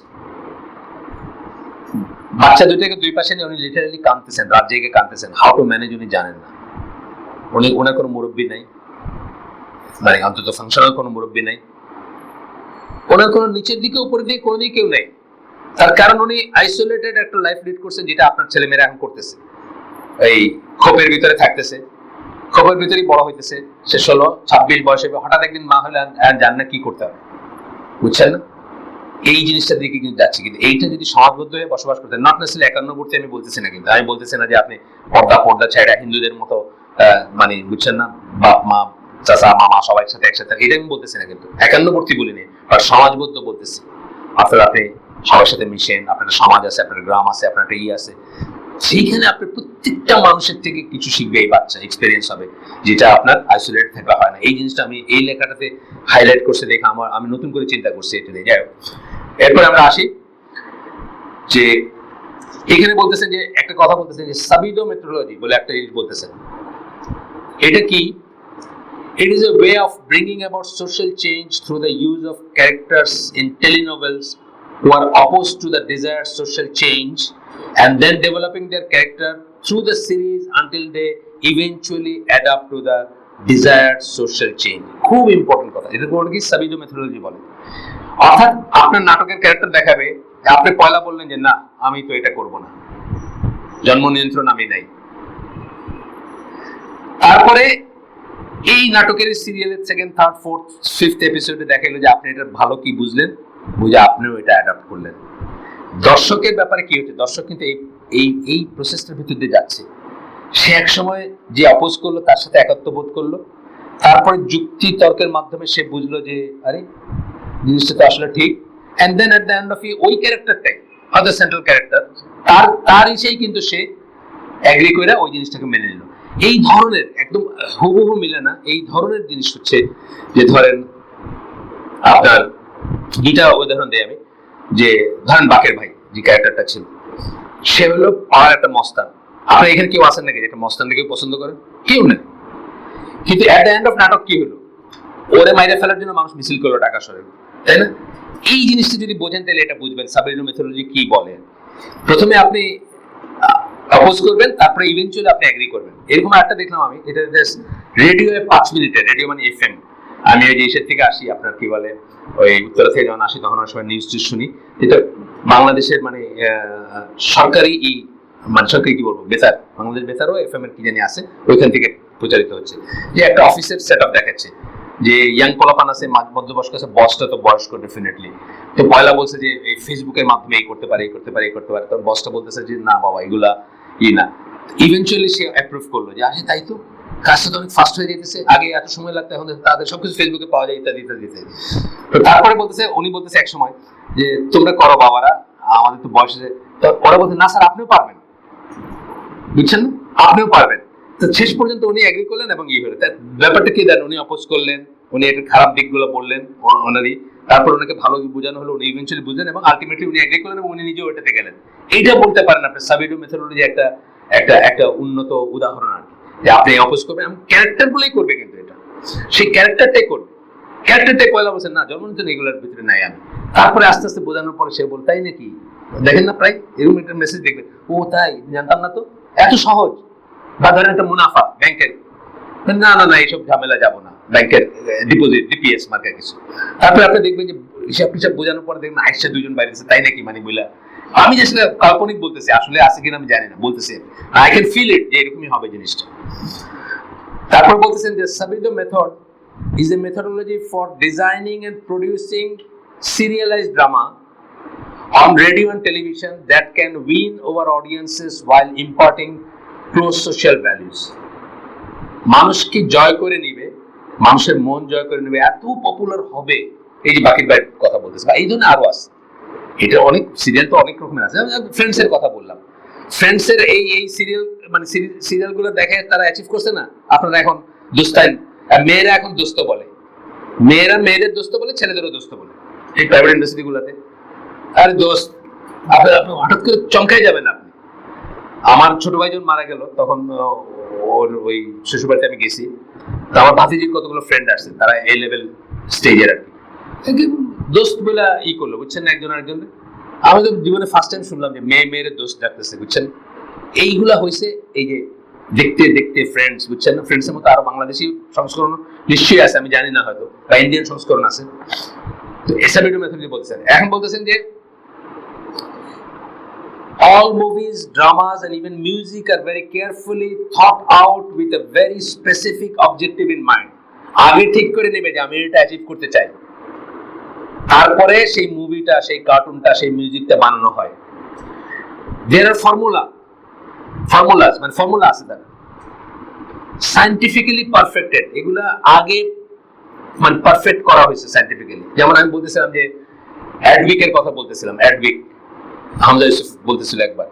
বাচ্চা দুইটাকে দুই পাশে নিয়ে উনি লিটারালি কাঁদতেছেন, রাত জেগে কাঁদতেছেন। হাউ টু ম্যানেজ উনি জানেন না। ওনার কোনো মুরব্বী নাই, মানে অন্তত ফাংশনাল কোনো মুরব্বী নাই, ওনার কোনো নিচের দিকে উপরের দিকে কোনো দিকে কেউ নেই। তার কারণ উনি আইসোলেটেড একটা লাইফ লিড করছেন, যেটা আপনার ছেলেমেয়েরা এখন করতেছে। এই খোপের ভিতরে থাকতেছে, খোপের ভিতরেই বড় হইতেছে। সে 16-26 বয়সে হঠাৎ একদিন মা হলে আর জান না কি করতে হবে, বুঝছেন না? এই জিনিসটার দিকে কিন্তু যাচ্ছে। কিন্তু এইটা যদি সমাজবদ্ধ হয়ে বসবাস করতেন, নট নেসেসারি 51 আমি বলতেছি না, কিন্তু আমি বলতেছি না যে আপনি পর্দা ছেড়ে হিন্দুদের মতো, মানে বুঝছেন না, বাপ মা চাচা মামা সবাই সাথে একসাথে, এটা আমি বলতেছি না, কিন্তু 51 বলিনি, বাট সমাজবদ্ধ বলতেছি। আপনি সবার সাথে মিশেন, আপনার সমাজ আছে, আপনার গ্রাম আছে, আপনার একটা আছে, সেইখানে আপনার প্রত্যেকটা মানুষের থেকে কিছু শিখবে এই বাচ্চা, এক্সপেরিয়েন্স হবে, যেটা আপনার আইসোলেট থাকা হয় না। এই জিনিসটা আমি এই লেখাটাতে হাইলাইট করছে দেখে আমি নতুন করে চিন্তা করছি এটা নিয়ে। যাই হোক, এরপর আমরা আসি যে এখানে বলতেছেন যে একটা কথা বলতেছেন যে সাবিডো মেথোডোলজি বলে একটা জিনিস বলতেছেন। এটা কি? It is a way of bringing about social change through the use of characters in telenovels who are opposed to the desired social change, and then developing their character through the series until they eventually adapt to the desired social change. খুব ইম্পর্টেন্ট কথা, এটা বলে কি সাবিডো মেথোডোলজি বলে। অর্থাৎ আপনার নাটকের ক্যারেক্টার দেখাবে, আপনি পয়লা বললেন যে না আমি তো এটা করব না, জন্ম নিয়ন্ত্রণ আমি নাই। তারপরে এই নাটকের সিরিয়ালের 2nd, 3rd, 4th, 5th এপিসোডে দেখাইলো যে আপনি এটা ভালো কি বুঝলেন, বুঝে আপনিও এটা অ্যাডাপ্ট করলেন। দর্শকের ব্যাপারে কি হচ্ছে, দর্শক কিন্তু এই প্রসেসটার ভিতর দিয়ে যাচ্ছে। সে এক সময় যে অপোজ করলো তার সাথে একাত্ম বোধ করলো, তারপরে যুক্তি তর্কের মাধ্যমে সে বুঝলো যে আরে জিনিসটা তো আসলে ঠিক, and then at the end of ওই ক্যারেক্টারটাই আদার সেন্ট্রাল ক্যারেক্টার তার ইসেই কিন্তু সে এগ্রি করে ওই জিনিসটাকে মেনে নিল। এই ধরনের একদম হুবহু মিলে না, এই ধরনের জিনিস হচ্ছে যে ধরেন আপনার গীতা উদাহরণ দেই আমি, যে ধরেন যে ক্যারেক্টারটা ছিল, সে হলো পাওয়ার একটা মস্তান। আপনার এখানে কেউ আছেন নাকি একটা মস্তানকে কেউ পছন্দ করেন? কেউ নেই। কিন্তু এট দ্য এন্ড অফ নাটক কি হলো, ওরে মাইরে ফেলার জন্য মানুষ মিছিল করলো ঢাকা শহরে, তাই না? এই জিনিসটা যদি বোঝেন তাহলে এটা বুঝবেন সাবরিনো মেথোডোলজি কি বলে। প্রথমে আপনি অপোজ করবেন, তারপরে ইভেন্চুয়ালি আপনি এগ্রি করবেন। এরকম একটা দেখলাম আমি, এটা রেডিও 5 মিনিটের, রেডিও মানে এফএম। আমি ওই যে দেশের থেকে আসি, আপনার কি বলে, ওই উত্তরা থেকে যখন আসি তখন অনেক সময় নিউজ শুনি, এটা বাংলাদেশের মানে সরকারি মানে সরকারি কি বলবো, বেতার, বাংলাদেশ বেতারও এফএম এর কি জানি আছে, ওইখান থেকে প্রচারিত হচ্ছে যে একটা অফিসের সেট আপ দেখাচ্ছে যে ইয়াং পোলাপান আছে, মধ্যবয়স্ক আছে, বসটা তো বয়স্ক ডেফিনেটলি। তো পয়লা বলছে যে এই ফেসবুকের মাধ্যমে এই করতে পারে, এই করতে পারে, এই করতে পারে। তখন বসটা বলতেছে যে না বাবা এগুলা না। ইভেন্চুয়ালি সে অ্যাপ্রুভ করলো যে আসে, তাই তো কাজটা তো অনেক ফাস্ট হয়ে যেতেছে, আগে এত সময় লাগতো, এখন তাদের সবকিছু ফেসবুকে পাওয়া যায়, ইত্যাদি ইত্যাদি ইত্যাদি। তো তারপরে উনি বলতেছে এক সময় যে তোমরা করো বাবারা, আমাদের তো বয়স হয়েছে। তো ওরা বলছে না স্যার আপনিও পারবেন, বুঝছেন না, আপনিও পারবেন। তো শেষ পর্যন্ত উনি এগ্রি করলেন এবং হলো। ব্যাপারটা কি দেন, উনি অপোজ করলেন, উনি এর খারাপ দিকগুলো বললেন ওনারই, তারপর ওনাকে ভালো বোঝানো হলো, উনি ইভেন্চুয়ালি বুঝলেন এবং আলটিমেটলি উনি এগ্রি করলেন এবং উনি নিজে ওটাতে গেলেন। এইটা বলতে পারেন আপনি সাবিনো মেথোডোলজি একটা একটা একটা উন্নত উদাহরণ আর কি, যে আপনি অপোজ করবেন, ক্যারেক্টার গুলোই করবে, কিন্তু এটা সেই ক্যারেক্টারটাই করবে। ক্যারেক্টারটাই পয়লা বলছেন না জন্মনিয়ন্ত্রণ এগুলোর ভিতরে নাই আমি। তারপরে আস্তে আস্তে বোঝানোর পরে সে বল তাই নাকি, দেখেন না প্রায় এরকম একটা মেসেজ দেখবেন, ও তাই জানতাম না তো, এত সহজ। বা ধরেন একটা মুনাফা ব্যাংকের, না না না এইসব ঝামেলা যাবো না, ব্যাংকের ডিপোজিট ডিপিএস মার্কা কিছু। তারপরে আপনি দেখবেন যে হিসাব টিসাব বোঝানোর পরে দেখবেন আইসা দুজন বাইরে, তাই নাকি মানে বইলা, আমি যে কাল্পনিক বলতেছি, আসলে আছে কিনা আমি জানি না, বলতেছি আই ক্যান ফিল ইট যে এরকমই হবে জিনিসটা। তারপর বলতেছেন যে সাবিনো method is a methodology for designing and producing serialized drama on radio and television that can win over audiences while imparting close social values. মানুষকে জয় করে নিবে, মানুষের মন জয় করে নিবে, এত পপুলার হবে। এই যে বাকির বাইরের কথা বলতেছে, এই জন্য আরো আছে, এটা অনেক সিরিয়াল তো অনেক রকমের আছে। ফ্রেন্ডস এর কথা বললাম, ফ্রেন্ডস এর এই সিরিয়াল মানে সিরিয়াল গুলো দেখে তারা অ্যাচিভ করছে না। আপনারা এখন দোস্তাইন, মেয়েরা এখন দোস্ত বলে, মেয়েরা মেয়েদের দোস্ত বলে, ছেলেদেরও দোস্ত বলে এই প্রাইভেট ইন্ডাস্ট্রি গুলাতে। আর দোস্ত আপনি হঠাৎ করে চমকাই যাবেন আপনি। আমার ছোট ভাই যখন মারা গেল তখন ওর ওই শ্বশুর বাড়িতে আমি গেছি, তো আমার ভাতিজির কতগুলো ফ্রেন্ড আসছে, তারা এই লেভেল স্টেজের আর কি দোস্ত বলে করলো, বুঝছেন, একজন আরেকজন। আমি তো জীবনে ফার্স্ট টাইম শুনলাম যে মেয়ের দোস্ত ডাকতেছে, বুঝছেন। এইগুলা হয়েছে এই যে দেখতে দেখতে ফ্রেন্ডস, বুঝছেন না। ফ্রেন্ডস এর মতো আরো বাংলাদেশি সংস্করণ নিশ্চয়ই আছে, আমি জানি না, হয়তো বা ইন্ডিয়ান সংস্করণ আছে। তো সাবিনো মেথোডোলজি বলতেছেন, এখন বলতেছেন যে all movies, dramas and even music are very carefully thought out with a very specific objective in mind. আগে ঠিক করে নেবে যে আমি এটা অ্যাচিভ করতে চাই, তারপরে সেই মুভিটা, সেই কার্টুনটা, সেই মিউজিকটা বানানো হয়। there are formulas মানে ফর্মুলা আছে তার, সায়েন্টিফিক্যালি পারফেক্টেড, এগুলা আগে মানে পারফেক্ট করা হয়েছে সায়েন্টিফিক্যালি। যেমন আমি বলতেছিলাম যে অ্যাডউইকের কথা বলতেছিলাম, অ্যাডউইক হামজা ইউসুফ বলতেছিল একবার,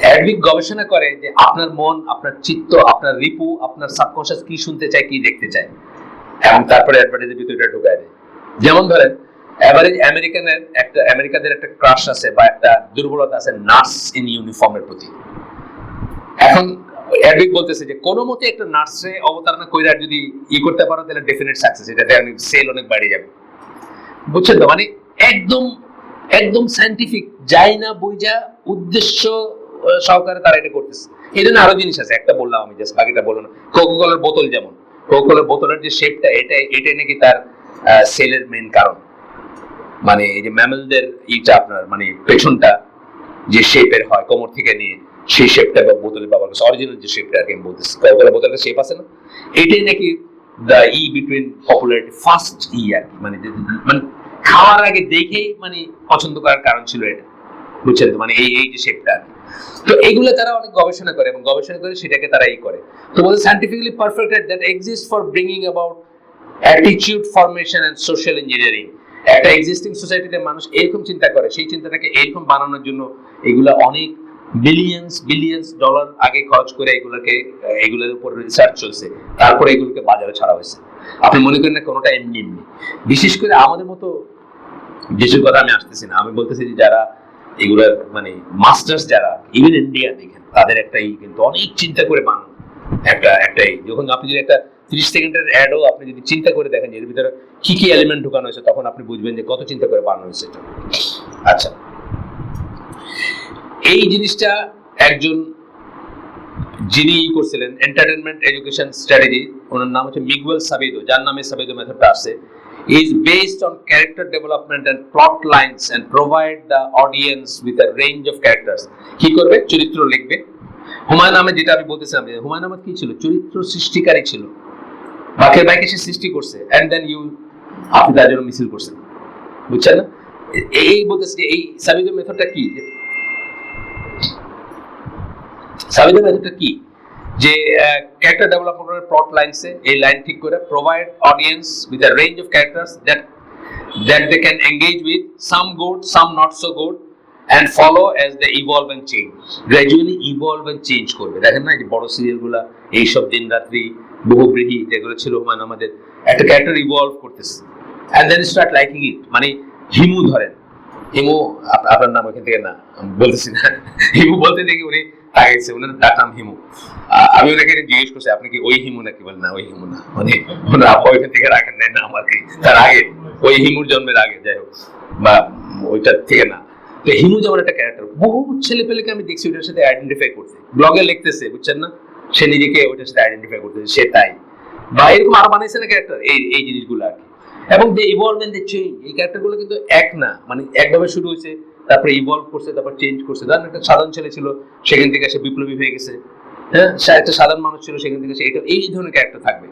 অ্যাডউইক গবেষণা করে যে আপনার মন, আপনার চিত্ত, আপনার রিপু, আপনার সাবকনশিয়াস কি শুনতে চায়, কি দেখতে চায়, এবং তারপরে অ্যাডভার্টাইজের ভিতরে ঢুকায় দেয়। যেমন ধরেন এভারেজ আমেরিকাদের একটা ক্রাশ আছে বা একটা দুর্বলতা আছে নার্স ইন ইউনিফর্মের প্রতি। এখন অ্যাডউইক বলতেছে যে কোনো মতে একটা নার্সে অবতারণা কইরা যদি করতে পারো তাহলে ডেফিনেট সাকসেস, এটাতে সেল অনেক বাড়ে যাবে, বুঝছেন তো। মানে একদম সায়েন্টিফিক, যায় না বুঝা উদ্দেশ্য সহকারে তারা এটা করতেছে। এই জন্য আরো জিনিস আছে, একটা বললাম আমি, জাস্ট বাকিটা বললাম। কোকাকোলার বোতল, যেমন কোকাকোলার বোতলের যে শেপটা, এটাই নাকি তার সেলের মেইন কারণ। মানে এই যে ম্যামেলদের আপনার মানে পেছনটা যে শেপের হয় কোমর থেকে নিয়ে, সেই শেপটা বা বোতলের ব্যবহার করছে, অরিজিনাল যে শেপটা আর কি আমি বলতেছি, কোকাকোলার বোতলের শেপ আছে না, এটাই নাকি দ্য বিটুইন পপুলারিটি ফার্স্ট আর কি, মানে খাওয়ার আগে দেখেই মানে পছন্দ করার কারণ ছিল এটা, বুঝছেন তো। মানে এই যে শেপটা, তো এইগুলো তারা অনেক গবেষণা করে এবং গবেষণা করে সেটাকে তারা করে। তো বলতে scientifically perfected that exist for bringing about attitude formation and social engineering. একটা এক্সিস্টিং সোসাইটিতে মানুষ এরকম চিন্তা করে, সেই চিন্তাটাকে এরকম বানানোর জন্য এগুলা অনেক বিলিয়ন্স ডলার আগে খরচ করে এগুলোর উপর রিসার্চ চলছে, তারপরে এগুলোকে বাজারে ছাড়া হয়েছে। আপনি মনে করেন না কোনোটা এমনি। বিশেষ করে আমাদের মতো দেশের কথা আমি আসতেছি না, আমি বলতেছি যে যারা এগুলার মানে মাস্টার্স যারা ইভেন ইন্ডিয়া দেখেন তাদের একটা কিন্তু অনেক চিন্তা করে বানানো একটাই যখন আপনি যদি একটা 30 সেকেন্ডের অ্যাডও আপনি যদি চিন্তা করে দেখেন এর ভিতরে কি কি এলিমেন্ট ঢুকানো হয়েছে তখন আপনি বুঝবেন যে কত চিন্তা করে বানানো হয়েছে এটা। আচ্ছা, এই জিনিসটা একজন যিনি করছিলেন এন্টারটেনমেন্ট এডুকেশন স্ট্র্যাটেজি, ওনার নাম হচ্ছে মিগুয়েল সাবিদো, যার নামে সাবিদো মেথডটা আছে, is based on character development and plot lines and provide the audience with a range of characters. কি করবে? চরিত্র লিখবে। হুমায়ুন আহমেদ, যেটা আমি বলতেছিলাম, যে হুমায়ুন আহমেদ কি ছিল? চরিত্র সৃষ্টিকারী ছিল। বাকের বাইকে সে সৃষ্টি করছে, এন্ড দেন আপনি তার জন্য মিছিল করছেন, বুঝছেন না? এই বলতেছে যে এই সাবিদো মেথডটা কি, সাবিদো মেথডটা কি, যে ক্যারেক্টার ডেভেলপমেন্টের প্লট লাইনসে এই লাইন ঠিক করে provide audience with a range of characters that they can engage with, some good some not so good, and follow as they evolve and change. Gradually evolve and change করবে। দেখেন না যে বড় সিরিয়ালগুলা এইসব দিন রাত্রি বহুব্রীহি যেগুলো ছিল মানে আমাদের একটা ক্যারেক্টার ইভলভ করতেছে, and then start liking it। মানে হিমু ধরেন, হিমু আপনার নাম ওখান থেকে না বলতেছি না, হিমু বলতে দেখি উনি তাকাইছে, ওনার ডাক নাম হিমু। আমি ওনাকে জিজ্ঞেস করছি আপনি কি ওই হিমু নাকি? বলেন না ওই হিমু না, মানে ওনার আপা ওইখান থেকে রাখেন নাই না আমাকে, তার আগে ওই হিমুর জন্মের আগে, যাই হোক, বা ওইটা থেকে না। তো হিমু যেমন একটা ক্যারেক্টার, বহু ছেলে পেলেকে আমি দেখছি ওইটার সাথে আইডেন্টিফাই করতে, ব্লগে লিখতেছে, বুঝছেন না, সে নিজেকে ওইটার সাথে আইডেন্টিফাই করতেছে, সে তাই, বা এরকম আরো বানাইছে না ক্যারেক্টার, এই জিনিসগুলো আর কি। এবং দে ইভলভ এন্ড দে চেঞ্জ। এই ক্যারেক্টারগুলো কিন্তু এক না, মানে একভাবে শুরু হয়েছে, তারপরে ইভলভ করছে, তারপর চেঞ্জ করছে। ধরেন একটা সাধারণ ছেলে ছিল, সেখান থেকে সে বিপ্লবী হয়ে গেছে, হ্যাঁ, সে একটা সাধারণ মানুষ ছিল, সেখান থেকে সে এই ধরনের ক্যারেক্টার থাকবে।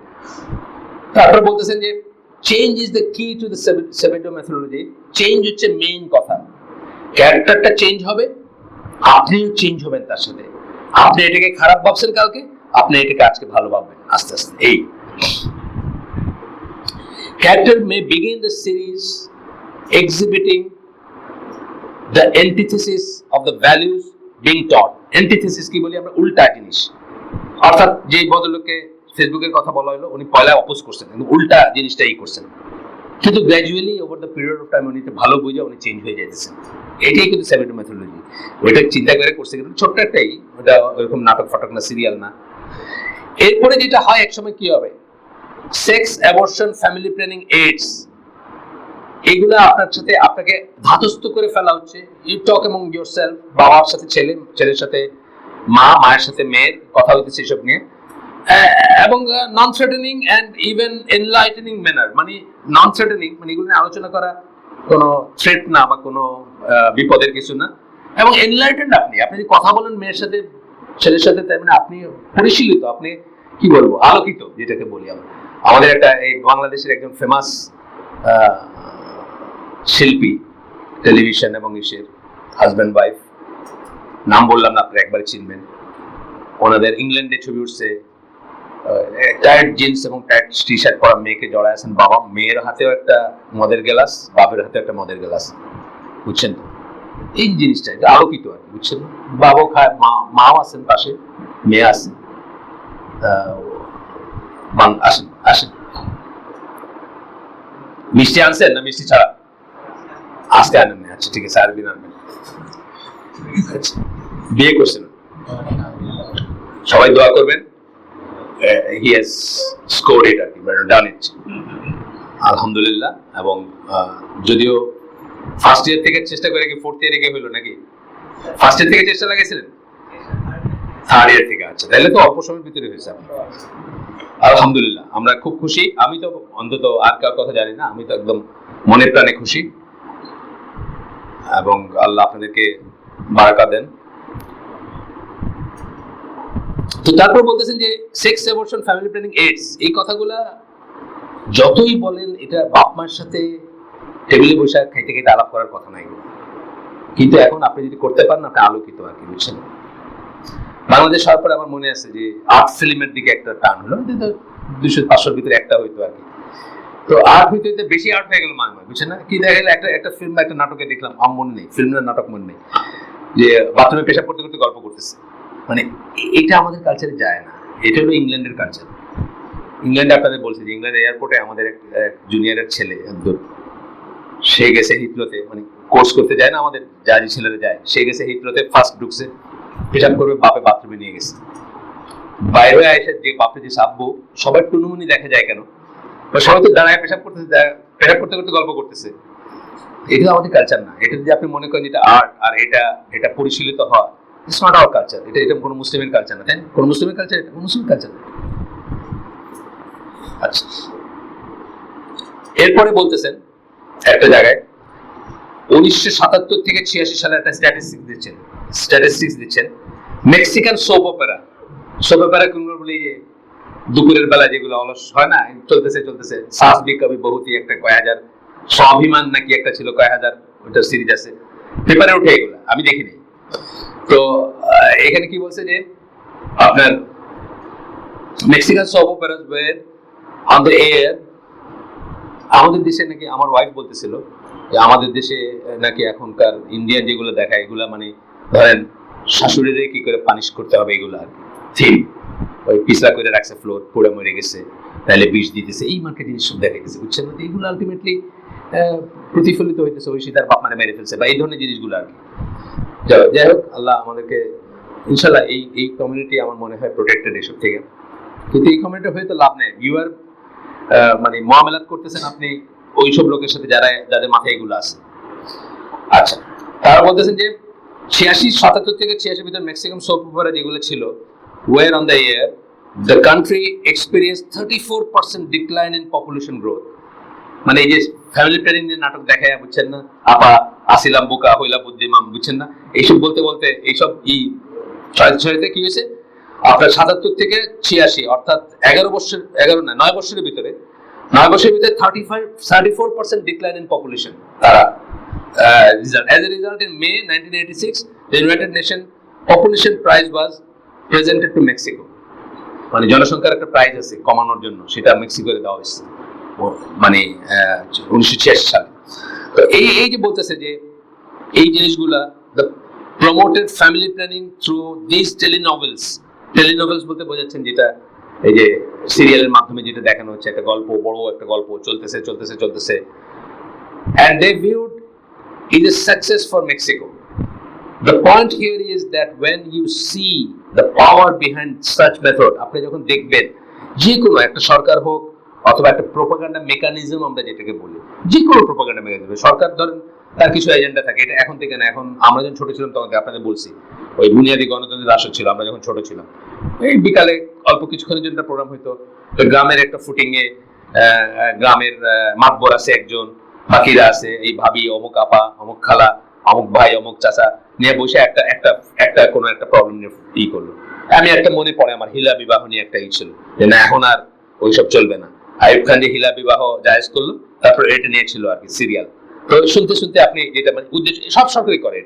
তারপরে বলতেছেন যে চেঞ্জ ইজ দ্য কি টু দ্য সাবিদো মেথোডোলজি। চেঞ্জ হচ্ছে মেইন কথা। ক্যারেক্টারটা চেঞ্জ হবে, আপনিও চেঞ্জ হবেন তার সাথে। আপনি এটাকে খারাপ ভাবছেন কালকে, আপনি এটাকে আজকে ভালো ভাববেন আস্তে আস্তে। এই character may begin the series exhibiting the antithesis of the values being taught. Antithesis কি বলি আমরা? উল্টা জিনিস। অর্থাৎ যে ভদ্রলোককে ফেসবুকের কথা বলা হলো, উনি পয়লা অপোজ করছেন, কিন্তু উল্টা জিনিসটাই করছেন, কিন্তু gradually over the period of time উনি ভালো বুঝে উনি চেঞ্জ হয়ে যাইতেছেন। এটাই কিন্তু সাবিদো মেথোডোলজি। ওইটা চিন্তা করে করছে, কিন্তু ছোট্ট একটাই, ওটা ওইরকম নাটক ফাটক না, সিরিয়াল না। এরপরে যেটা হয়, একসময় কি হবে, sex, abortion, family planning, AIDS, এগুলা আপনার সাথে আপনাকে ধাতস্থ করে ফেলা হচ্ছে। ইউ টক অ্যামং ইয়োরসেলফ, বাবার সাথে ছেলে, ছেলের সাথে মা, মায়ের সাথে মেয়ের কথা হইতেছে এসব নিয়ে, এবং নন threatening and even enlightening manner. মানে নন থ্রেটেনিং মানে এগুলো নিয়ে আলোচনা করা কোনো থ্রেট না বা কোনো বিপদের কিছু না, এবং এনলাইটেন্ড আপনি যদি কথা বলেন মেয়ের সাথে, ছেলের সাথে, তাই মানে আপনি পরিশীলিত, আপনি কি বলবো, আলোকিত, যেটাকে বলি আমরা। আমাদের একটা এই বাংলাদেশের একজন ফেমাস শিল্পী, টেলিভিশন এবং ইসের হাজব্যান্ড ওয়াইফ, নাম বললাম না, আপনি একবারে চিনবেন। ওনাদের ইংল্যান্ডে ছবি উঠছে, টাইট জিন্স এবং টাইট টি শার্ট পরা মেয়েকে জড়ায় আছেন বাবা, মেয়ের হাতেও একটা মদের গ্লাস, বাপের হাতে একটা মদের গ্লাস, বুঝছেন তো? এই জিনিসটা এটা আলোকিত আর কি, বুঝছেন? বাবাও খায়, মাও আছেন পাশে, মেয়ে আছে। আসেন আসেন, মিষ্টি আনছেন না মিষ্টি ছাড়া? আজকে আনেন না? আচ্ছা ঠিক আছে, আরেকদিন আনবেন। বিয়ে করছেন? সবাই দোয়া করবেন। He has scored it, done it, আলহামদুলিল্লাহ। এবং যদিও ফার্স্ট ইয়ার থেকে চেষ্টা করে কি ফোর্থ ইয়ারে গিয়ে হইলো নাকি? ফার্স্ট ইয়ার থেকে চেষ্টা লাগাইছিলেন, থার্ড ইয়ার থেকে? আচ্ছা, তাহলে তো অল্প সময়ের ভিতরে হয়েছে। আলহামদুলিল্লাহ, আমরা খুব খুশি। আমি তো অন্তত আর কার কথা জানি না, আমি তো একদম মনে প্রাণে খুশি, এবং আল্লাহ আপনাদেরকে বারাকা দেন। তো তারপর বলতেছেন যে sex, abortion, family planning, AIDS, এই কথাগুলা যতই বলেন, এটা বাপ মার সাথে টেবিলে বসে খাইতে খাইতে আলাপ করার কথা নাই, কিন্তু এখন আপনি যদি করতে পারেন, আপনি আলোকিত আর কি, বুঝছেন? বাংলাদেশ হওয়ার পরে আমার মনে আছে যে আর্ট ফিল্মের দিকে একটা টান হলো, 200-500 ভিতরে একটা হইতো আর কি। তো আর্ট হইতে হইতে বেশি আর্ট হয়ে গেল মাঝে মাঝে, বুঝছেন না? কি দেখা গেল, একটা ফিল্ম, একটা নাটকে দেখলাম, আমার মনে নেই ফিল্মের নাটক মনে নেই, যে বাথরুমে পেশাব করতে করতে গল্প করতেছে। মানে এটা আমাদের কালচারে যায় না, এটা হলো ইংল্যান্ডের কালচার। ইংল্যান্ডে আপনাদের বলছে যে ইংল্যান্ড এয়ারপোর্টে আমাদের এক জুনিয়রের ছেলে, সে গেছে হিথ্রোতে, মানে কোর্স করতে যায় না আমাদের জাহাজি ছেলেরা যায়, সে গেছে হিথ্রোতে, ফার্স্ট ঢুকছে, পেশাব করবে, বাপে বাথরুমে নিয়ে গেছে, বাইরে এসে যে বাপে যে সাব্বু, সবার টুনুমুনি দেখা যায় কেন, সবাই তো দাঁড়ায় পেশাব করতেছে, পেশাব করতে করতে গল্প করতেছে। এটা আমাদের কালচার না। এটা যদি আপনি মনে করেন যেটা আর্ট আর এটা পরিশীলিত হওয়া, ইটস নট আওয়ার কালচার। এটা কোনো মুসলিমের কালচার না, তাই না? কোনো মুসলিমের কালচার, এটা কোনো মুসলিম কালচার না। আচ্ছা, এরপরে বলতেছেন একটা জায়গায় 1977 থেকে 86 সালে একটা স্ট্যাটিস্টিক্স দিচ্ছেন মেক্সিকান সোপ অপেরা কোনগুলো বলি, দুপুরের বেলা যেগুলো অলস হয় না, চলতেছে সাস ভি কভি বহুতি, একটা কয় হাজার, স্বাভিমান নাকি একটা ছিল কয় হাজার, ওটা সিরিজ আছে, পেপারে উঠে, এগুলো আমি দেখিনি। তো এখানে কি বলছে যে আপনার Mexican soap operas were on the air. আমাদের দেশে নাকি, আমার ওয়াইফ বলতেছিল যে আমাদের দেশে নাকি এখনকার ইন্ডিয়ান যেগুলো দেখায়, এগুলা মানে ধরেন শাশুড়িরে কি করে পানিশ করতে হবে, এগুলো আর থিম, ওই পিছলা করে রাখছে, ফ্লোর পুরো মরে গেছে, তাহলে বিষ দিতেছে, এই মার্কেট জিনিস সব দেখাইতেছে, বুঝছেন না? এইগুলো আলটিমেটলি প্রতিফলিত হইতেছে ওই সীতার বাপ মানে মেরে ফেলছে, বা এই ধরনের জিনিসগুলো আর কি। যাই হোক, আল্লাহ আমাদেরকে ইনশাল্লাহ এই কমিউনিটি আমার মনে হয় প্রোটেক্টেড এসব থেকে। কিন্তু এই কমিউনিটি হয়ে তো লাভ নেই। ইউ আর মানে মুআমালাত করতেছেন আপনি ওইসব লোকের সাথে যাদের মাথায় এগুলো আছে। আচ্ছা, তারা বলতেছেন যে 77 থেকে 86 ভিতরে মেক্সিকান সোপ অপেরা যেগুলো ছিল, where on the year the country experienced 34% decline in population growth। মানে এই যে ফ্যামিলি প্ল্যানিং যে নাটক দেখায়, বুঝছেন না, আপা আসিলাম বোকা হইলা বুদ্ধিমান, বুঝছেন না, এইসব বলতে এইসব ছয়তে কি হয়েছে আপনার 77 থেকে 86, অর্থাৎ 9 বছরের ভিতরে 34% decline in population তারা result. As a result, in May 1986, the United Nations population prize was presented to Mexico। মানে জনসংখ্যার একটা প্রাইজ আছে কমানোর জন্য, সেটা মেক্সিকোতে দেওয়া হয়েছে মানে 1986 সালে। তো এই যে বলতেছে যে এই জিনিসগুলা, the promoted family planning through these telenovels বলতে বোঝাচ্ছেন যেটা এই যে সিরিয়ালের মাধ্যমে যেটা দেখানো হচ্ছে, একটা গল্প, বড় একটা গল্প চলতেছে, and they viewed it as success for Mexico। The point here is that when you see the power behind such method, আপনি যখন দেখবেন যে কোনো একটা সরকার হোক অথবা একটা প্রোপাগান্ডা মেকানিজম, আমরা যেটাকে বলি, যে কোনো প্রোপাগান্ডা মেকানিজম, সরকার ধরেন তার কিছু এজেন্ডা থাকে, এটা এখন থেকে না, এখন আমরা যখন ছোট ছিলাম তখন আপনাদের বলছি, ওই বুনিয়াদী গণতন্ত্রের রাষ্ট্র ছিল আমরা যখন ছোট ছিলাম, এই বিকালে অল্প কিছুক্ষণের জন্য প্রোগ্রাম হইতো, গ্রামের একটা ফুটিং এ গ্রামের মাতবর আছে একজন, বাকিরা আছে, এই ভাবি, অমুক আপা, অমুক খালা, অমুক ভাই, অমুক চাচা নিয়ে বসে একটা কোনো একটা প্রবলেম নিয়ে করলো। আমি একটা মনে পড়ে আমার হিলা বিবাহ নিয়ে একটা ছিল, যে না এখন আর ওইসব চলবে না, আইয়ুব খান যে হিলা বিবাহ জায়েজ করলো, তারপর এটা নিয়েছিল আর কি সিরিয়াল। তো শুনতে আপনি যেটা মানে উদ্দেশ্য, সব সরকারই করে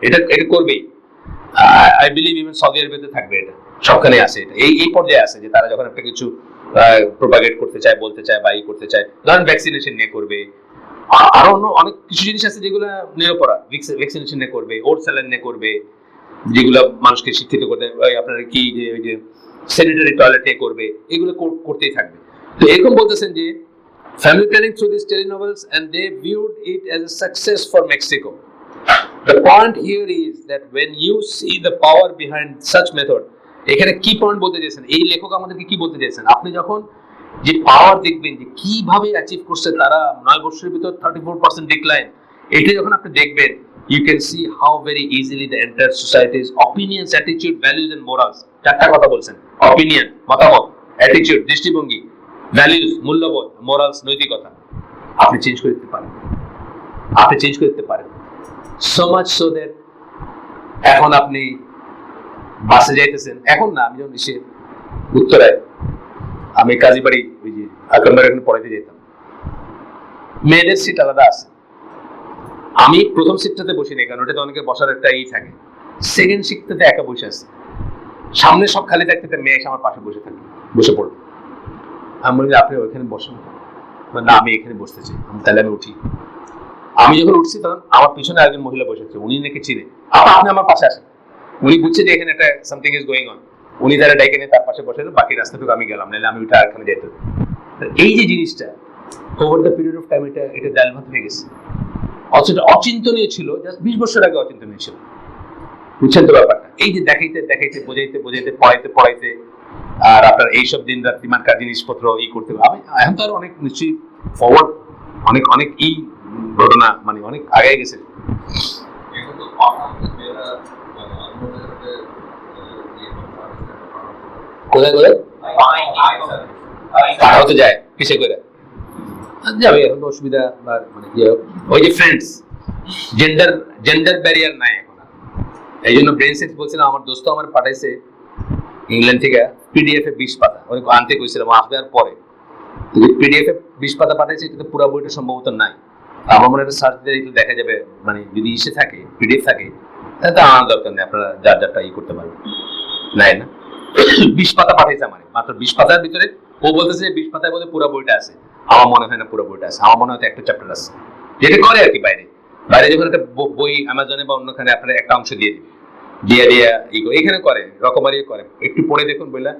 এটা করবেই। আই বিলিভ ইভেন সৌদি আরবেতে থাকবে, এটা সবখানে আছে, এটা এই পর্যায়ে আছে যে তারা যখন একটা কিছু প্রোপাগেট করতে চায়, বলতে চায় বা করতে চায়, ধরেন ভ্যাকসিনেশন নিয়ে করবে, আরো অনেক কিছু জিনিস আছে যেগুলো নিরপরাধ, ভ্যাকসিনেশন নিয়ে করবে, ওট স্যালাইন নিয়ে করবে, যেগুলো মানুষকে শিক্ষিত করতে, আপনার কি যে ওই যে স্যানিটারি টয়লেটে করবে, এগুলো করতেই থাকবে। তো এরকম বলতেছেন যে family planning through these telenovels, and they viewed it as a success for Mexico। The point here is that when you see the power behind such method, এখানে কি পয়েন্ট বলতে চাইছেন এই লেখক আমাদেরকে, কি বলতে চাইছেন, আপনি যখন যে পাওয়ার দেখবেন যে কিভাবে অ্যাচিভ করছে তারা 9 বছরের ভিতর 34% ডিক্লাইন, এটা যখন আপনি দেখবেন, you can see how very easily the entire society's opinions, attitude, values and morals, চারটা কথা বলছেন, অপিনিয়ন মতামত, অ্যাটিটিউড দৃষ্টিভঙ্গি, ভ্যালুস মূল্যবোধ, মোরালস নৈতিকতা, আপনি চেঞ্জ করে দিতে পারেন, সো মাচ সো দ্যাট এখন আপনি বাসে যাইতেছেন, এখন না, আমি যখন এসে উত্তরায়, আমি কাজীবাড়ি ওই যে আকরামবাড়ি এখানে পড়াইতে যেতাম, মেয়েদের সিট আলাদা আছে, আমি প্রথম সিটটাতে বসি না, কারণ ওটাতে অনেকের বসার একটা থাকে, সেকেন্ড সিটটাতে একা বসে আছে, সামনে সব খালি থাকতে মেয়ে এসে আমার পাশে বসে পড়বে, আমি বলি আপনি ওইখানে বসেন না, আমি এখানে বসতে চাই, তাহলে আমি উঠি। আমি যখন উঠছি তখন আমার পিছনে একজন মহিলা বসেছে, উনি নাকি চিনে, আপনি আমার পাশে আসেন, উনি বুঝছে যে এখানে একটা সামথিং ইজ গোয়িং অন, উনি তারা ডাইকে নিয়ে তার পাশে বসে, বাকি রাস্তাটুকু আমি গেলাম, নাহলে আমি ওইটা এখানে যেতে। এই যে জিনিসটা over the period of time এটা ডাল ভাত হয়ে গেছে। অথচ অচিন্তনীয় ছিল, জাস্ট 20 বছর আগে অচিন্তনীয় ছিল। বুঝছেন তো ব্যাপারটা? এই যে দেখাইতে দেখাইতে, বোঝাইতে বোঝাইতে, পড়াইতে পড়াইতে, আর আপনার এইসব দিন রাত্রি মানকার জিনিসপত্র করতে হবে। আমি এখন তো আর অনেক নিশ্চয়ই ফরওয়ার্ড, অনেক অনেক ঘটনা মানে অনেক আগে গেছে। কোথায় কোথায় হতে যায় কিসে করে যাবে, এখন তো অসুবিধা। মানে কি ওই যে ফ্রেন্ডস, জেন্ডার ব্যারিয়ার নাই এখন। এই জন্য ব্রেন সেক্স বলছিলাম, আমার দোস্ত আমার পাঠাইছে ইংল্যান্ড থেকে পিডিএফ এ 20 পাতা, অনেক আনতে কইছিলাম আসবে আর পরে। পিডিএফ এ 20 পাতা পাঠাইছে, এটা পুরো বইটা সম্ভবত নাই। আমার মনে হয় সার্চ দিলে একটু দেখা যাবে, মানে যদি ইসে থাকে, পিডিএফ থাকে, তাহলে তো আনার দরকার নেই, আপনারা যার যারটা করতে পারবেন। নাই না, 20 পাতা পাঠাইছে আমার, মাত্র 20 পাতার ভিতরে। ও বলতেছে 20 পাতায় বলতে পুরো বইটা আছে। আমার মনে হয় না পুরো বইটা আছে, আমার মনে হয় একটা চ্যাপ্টার আছে, যেটা করে আর কি। বাইরে বাইরে যখন একটা বই অ্যামাজনে বা অন্যখানে আপনারা একটা অংশ দিয়ে দিবে, দিয়ে এখানে করে রকমারি করে, একটু পড়ে দেখুন বইলা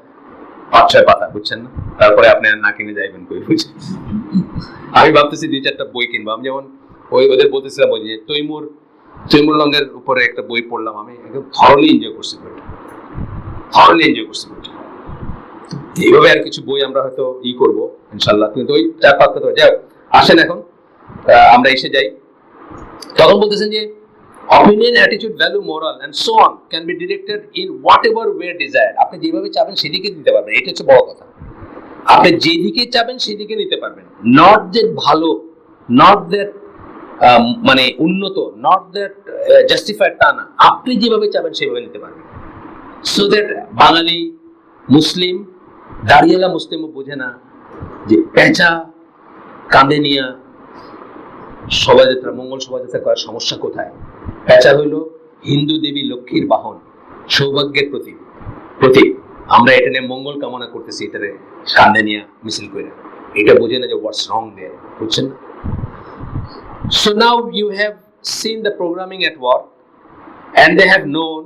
5-6 পাতা, বুঝছেন না? তারপরে আপনি আর না কিনে যাইবেন বই, বুঝছেন? আমি ভাবতেছি 2-4টা বই কিনবো। আমি যেমন ওদের বলতেছিলাম, ওই যে তৈমুর লঙ্গের উপরে একটা বই পড়লাম, আমি একদম থরলি এনজয় করছি বইটা, থরলি এনজয় করছি বইটা। এইভাবে আর কিছু বই আমরা হয়তো করবো ইনশাল্লাহ, কিন্তু ওই 4-5 পাতা যাই। আসেন এখন আমরা এসে যাই। তখন বলতেছেন যে opinion, attitude, value, moral and so on can be directed in whatever way desired. আপনি যেভাবে চাবেন সেদিকে দিতে পারবেন, এটা হচ্ছে বড় কথা। আপনি যেদিকে চাবেন সেদিকে নিতে পারবেন। নট দ্যাট ভালো, নট দ্যাট মানে উন্নত, নট দ্যাট জাস্টিফাইড, তা না। আপনি যেভাবে চাবেন সেভাবে নিতে পারবেন। সো দ্যাট বাঙালি মুসলিম, দাঁড়িয়েলা মুসলিমও বোঝে না যে পেঁচা কাঁধে নিয়ে শোভাযাত্রা, মঙ্গল শোভাযাত্রা করার সমস্যা কোথায়। পেঁচা হইল হিন্দু দেবী লক্ষ্মীর বাহন, সৌভাগ্যের প্রতীক। আমরা এটা নিয়ে মঙ্গল কামনা করতেছি, এটারে কাঁধে নিয়ে মিছিল করে। এটা বোঝে না যে হোয়াটস রং দেয়ার, বুঝছেন? So now you have seen the programming at work and they have known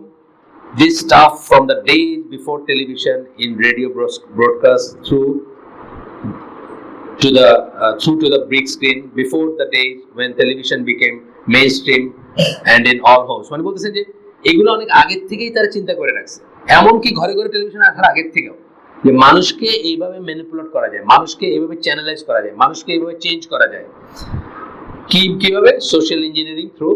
this stuff from the days before television, in radio broadcast, through to the big screen, before the days when television became mainstream and in all homes. মানে বলতেছেন যে এগুলো অনেক আগের থেকেই তারা চিন্তা করে রাখছে, এমনকি ঘরে ঘরে টেলিভিশন আসার আগের থেকেও, যে মানুষকে এইভাবে ম্যানিপুলেট করা যায়, মানুষকে এইভাবে চ্যানেলাইজ করা যায়, মানুষকে এইভাবে চেঞ্জ করা যায়। কিভাবে? Social engineering through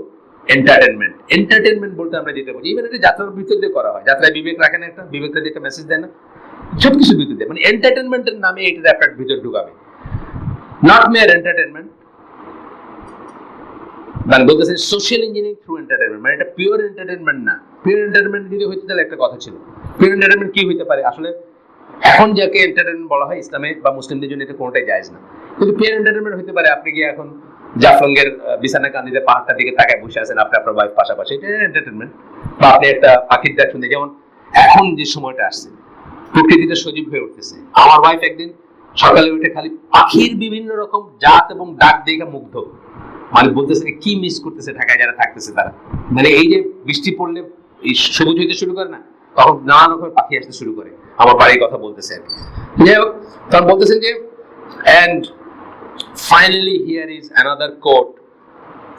entertainment. Entertainment বলতে আমরা যেটা বলি, ইভেন এটা যাত্রার ভিতর দিয়ে করা হয়। যাত্রায় বিবেক রাখেন, একটা বিবেকটা দিয়ে একটা মেসেজ দেয় না, সব কিছু ভিতর দেয়। মানে এন্টারটেনমেন্টের নামে এটা আপনার ভিতর ঢুকাবে, নট মেয়ার এন্টারটেনমেন্ট। মানে বলতেছে সোশ্যাল ইঞ্জিনিয়ারিং থ্রু এন্টারটেনমেন্ট, মানে এটা পিওর এন্টারটেনমেন্ট না। পিওর এন্টারটেনমেন্ট যদি হইতে তাহলে একটা কথা ছিল। পিওর এন্টারটেনমেন্ট কি হইতে পারে আসলে? এখন যাকে এন্টারটেনমেন্ট বলা হয় ইসলামে বা মুসলিমদের জন্য এটা কোনোটাই জায়েজ না। কিন্তু পিওর এন্টারটেনমেন্ট হইতে পারে আপনি গিয়ে এখন জাফলঙ্গের বিছানা কান্দিতে পাহাড়টার দিকে তাকায় বসে আছেন, আপনি আপনার ওয়াইফ পাশাপাশি, এটা এন্টারটেনমেন্ট। বা আপনি একটা পাখির ডাক শুনতে, যেমন এখন যে সময়টা আসছে প্রকৃতিতে সজীব হয়ে উঠতেছে। আমার ওয়াইফ একদিন সকালে উঠে খালি পাখির বিভিন্ন রকম জাত এবং ডাক দেখে মুগ্ধ। মানে বলতেছে কি মিস করতেছে ঢাকায় যারা থাকতেছে তারা। মানে এই যে বৃষ্টি পড়লে এই সবুজ হইতে শুরু করে না, তখন নানা রকমের পাখি আসতে শুরু করে। আমার বাড়ির কথা বলতেছে আর কি। যাই হোক, তখন বলতেছেন যে and finally here is another quote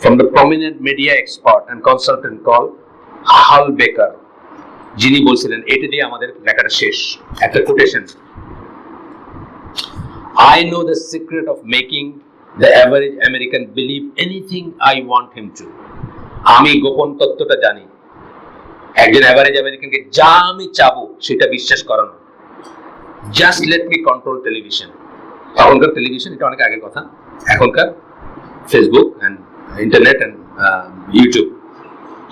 from the prominent media expert and consultant called Hal Baker, যিনি বলছিলেন, এটা দিয়ে আমাদের লেখাটা শেষ, একটা quotation. I know the secret of making the average American believe anything I want him to. আমি গোপন তত্ত্বটা জানি, একজন অ্যাভারেজ আমেরিকানকে যা আমি চাবো সেটা বিশ্বাস করানো। Just let me control television. তখনকার টেলিভিশন, এটা অনেক আগের কথা, এখনকার Facebook and internet and YouTube.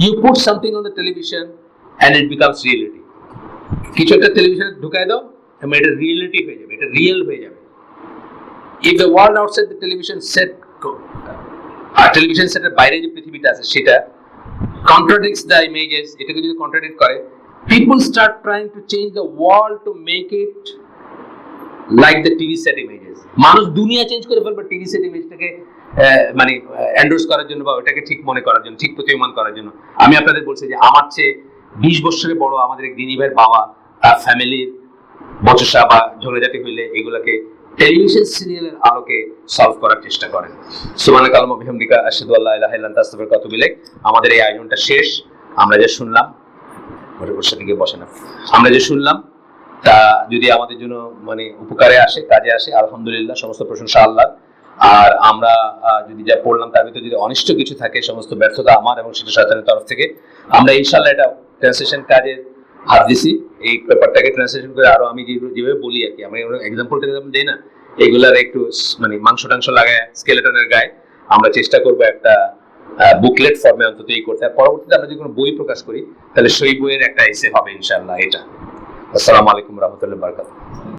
You put something on the television and it becomes reality. কিছু একটা টেলিভিশনে ঢুকাই দাও এবং এটা রিয়েলিটি হয়ে যাবে, এটা রিয়েল হয়ে যাবে। If the world outside the television set, আর টেলিভিশন সেটের বাইরে যে পৃথিবীটা আছে সেটা contradicts the images, এটাকে যদি কন্ট্রাডিক্ট করে, people start trying to change the world to make it like the TV set images. মানুষ দুনিয়া চেঞ্জ করে ফেলবে টিভি সেট ইমেজটাকে মানে এন্ডোর্স করার জন্য বা ওটাকে ঠিক মনে করার জন্য, ঠিক প্রতীয়মান করার জন্য। আমি আপনাদের বলছি যে আমার চেয়ে 20 বছরের বড় আমাদের এক দিনী ভাইয়ের বাবা, তার ফ্যামিলির বচসা বা ঝগড়াঝাটি হইলে এগুলাকে টেলিভিশন সিরিয়ালের আলোকে সলভ করার চেষ্টা করেন। সুবহানাকা আল্লাহুম্মা ওয়া বিহামদিকা আশহাদু আল্লা ইলাহা ইল্লা আনতা আস্তাগফিরুকা ওয়া আতুবু ইলাইক। আমাদের এই আয়োজনটা শেষ। আমরা যে শুনলাম, আমরা যে শুনলাম তা যদি আমাদের জন্য মানে উপকারে আসে, কাজে আসে, আলহামদুলিল্লাহ, সমস্ত প্রশংসা আল্লাহর। আর আমরা যদি যা পড়লাম তার ভিতরে যদি অনিষ্ট কিছু থাকে, সমস্ত ব্যর্থতা আমার এবং সেটা শয়তানের তরফ থেকে। আমরা ইনশাআল্লাহ এটা ট্রান্সলেশন কাজে হাত দিছি, এই পেপারটাকে ট্রান্সলেশন করে আরো আমি যেভাবে বলি আর কি, আমি এক্সাম্পল দিই না, এগুলার একটু মানে মাংস টাংস লাগায় স্কেলেটনের গায়ে আমরা চেষ্টা করবো একটা বুকলেট ফর্মে অন্তত এই করতে। পরবর্তীতে আমরা যদি কোনো বই প্রকাশ করি তাহলে সেই বইয়ের একটা এসে হবে ইনশাআল্লাহ। এটা। আসসালামু আলাইকুম ওয়া রাহমাতুল্লাহি ওয়া বারাকাতুহু।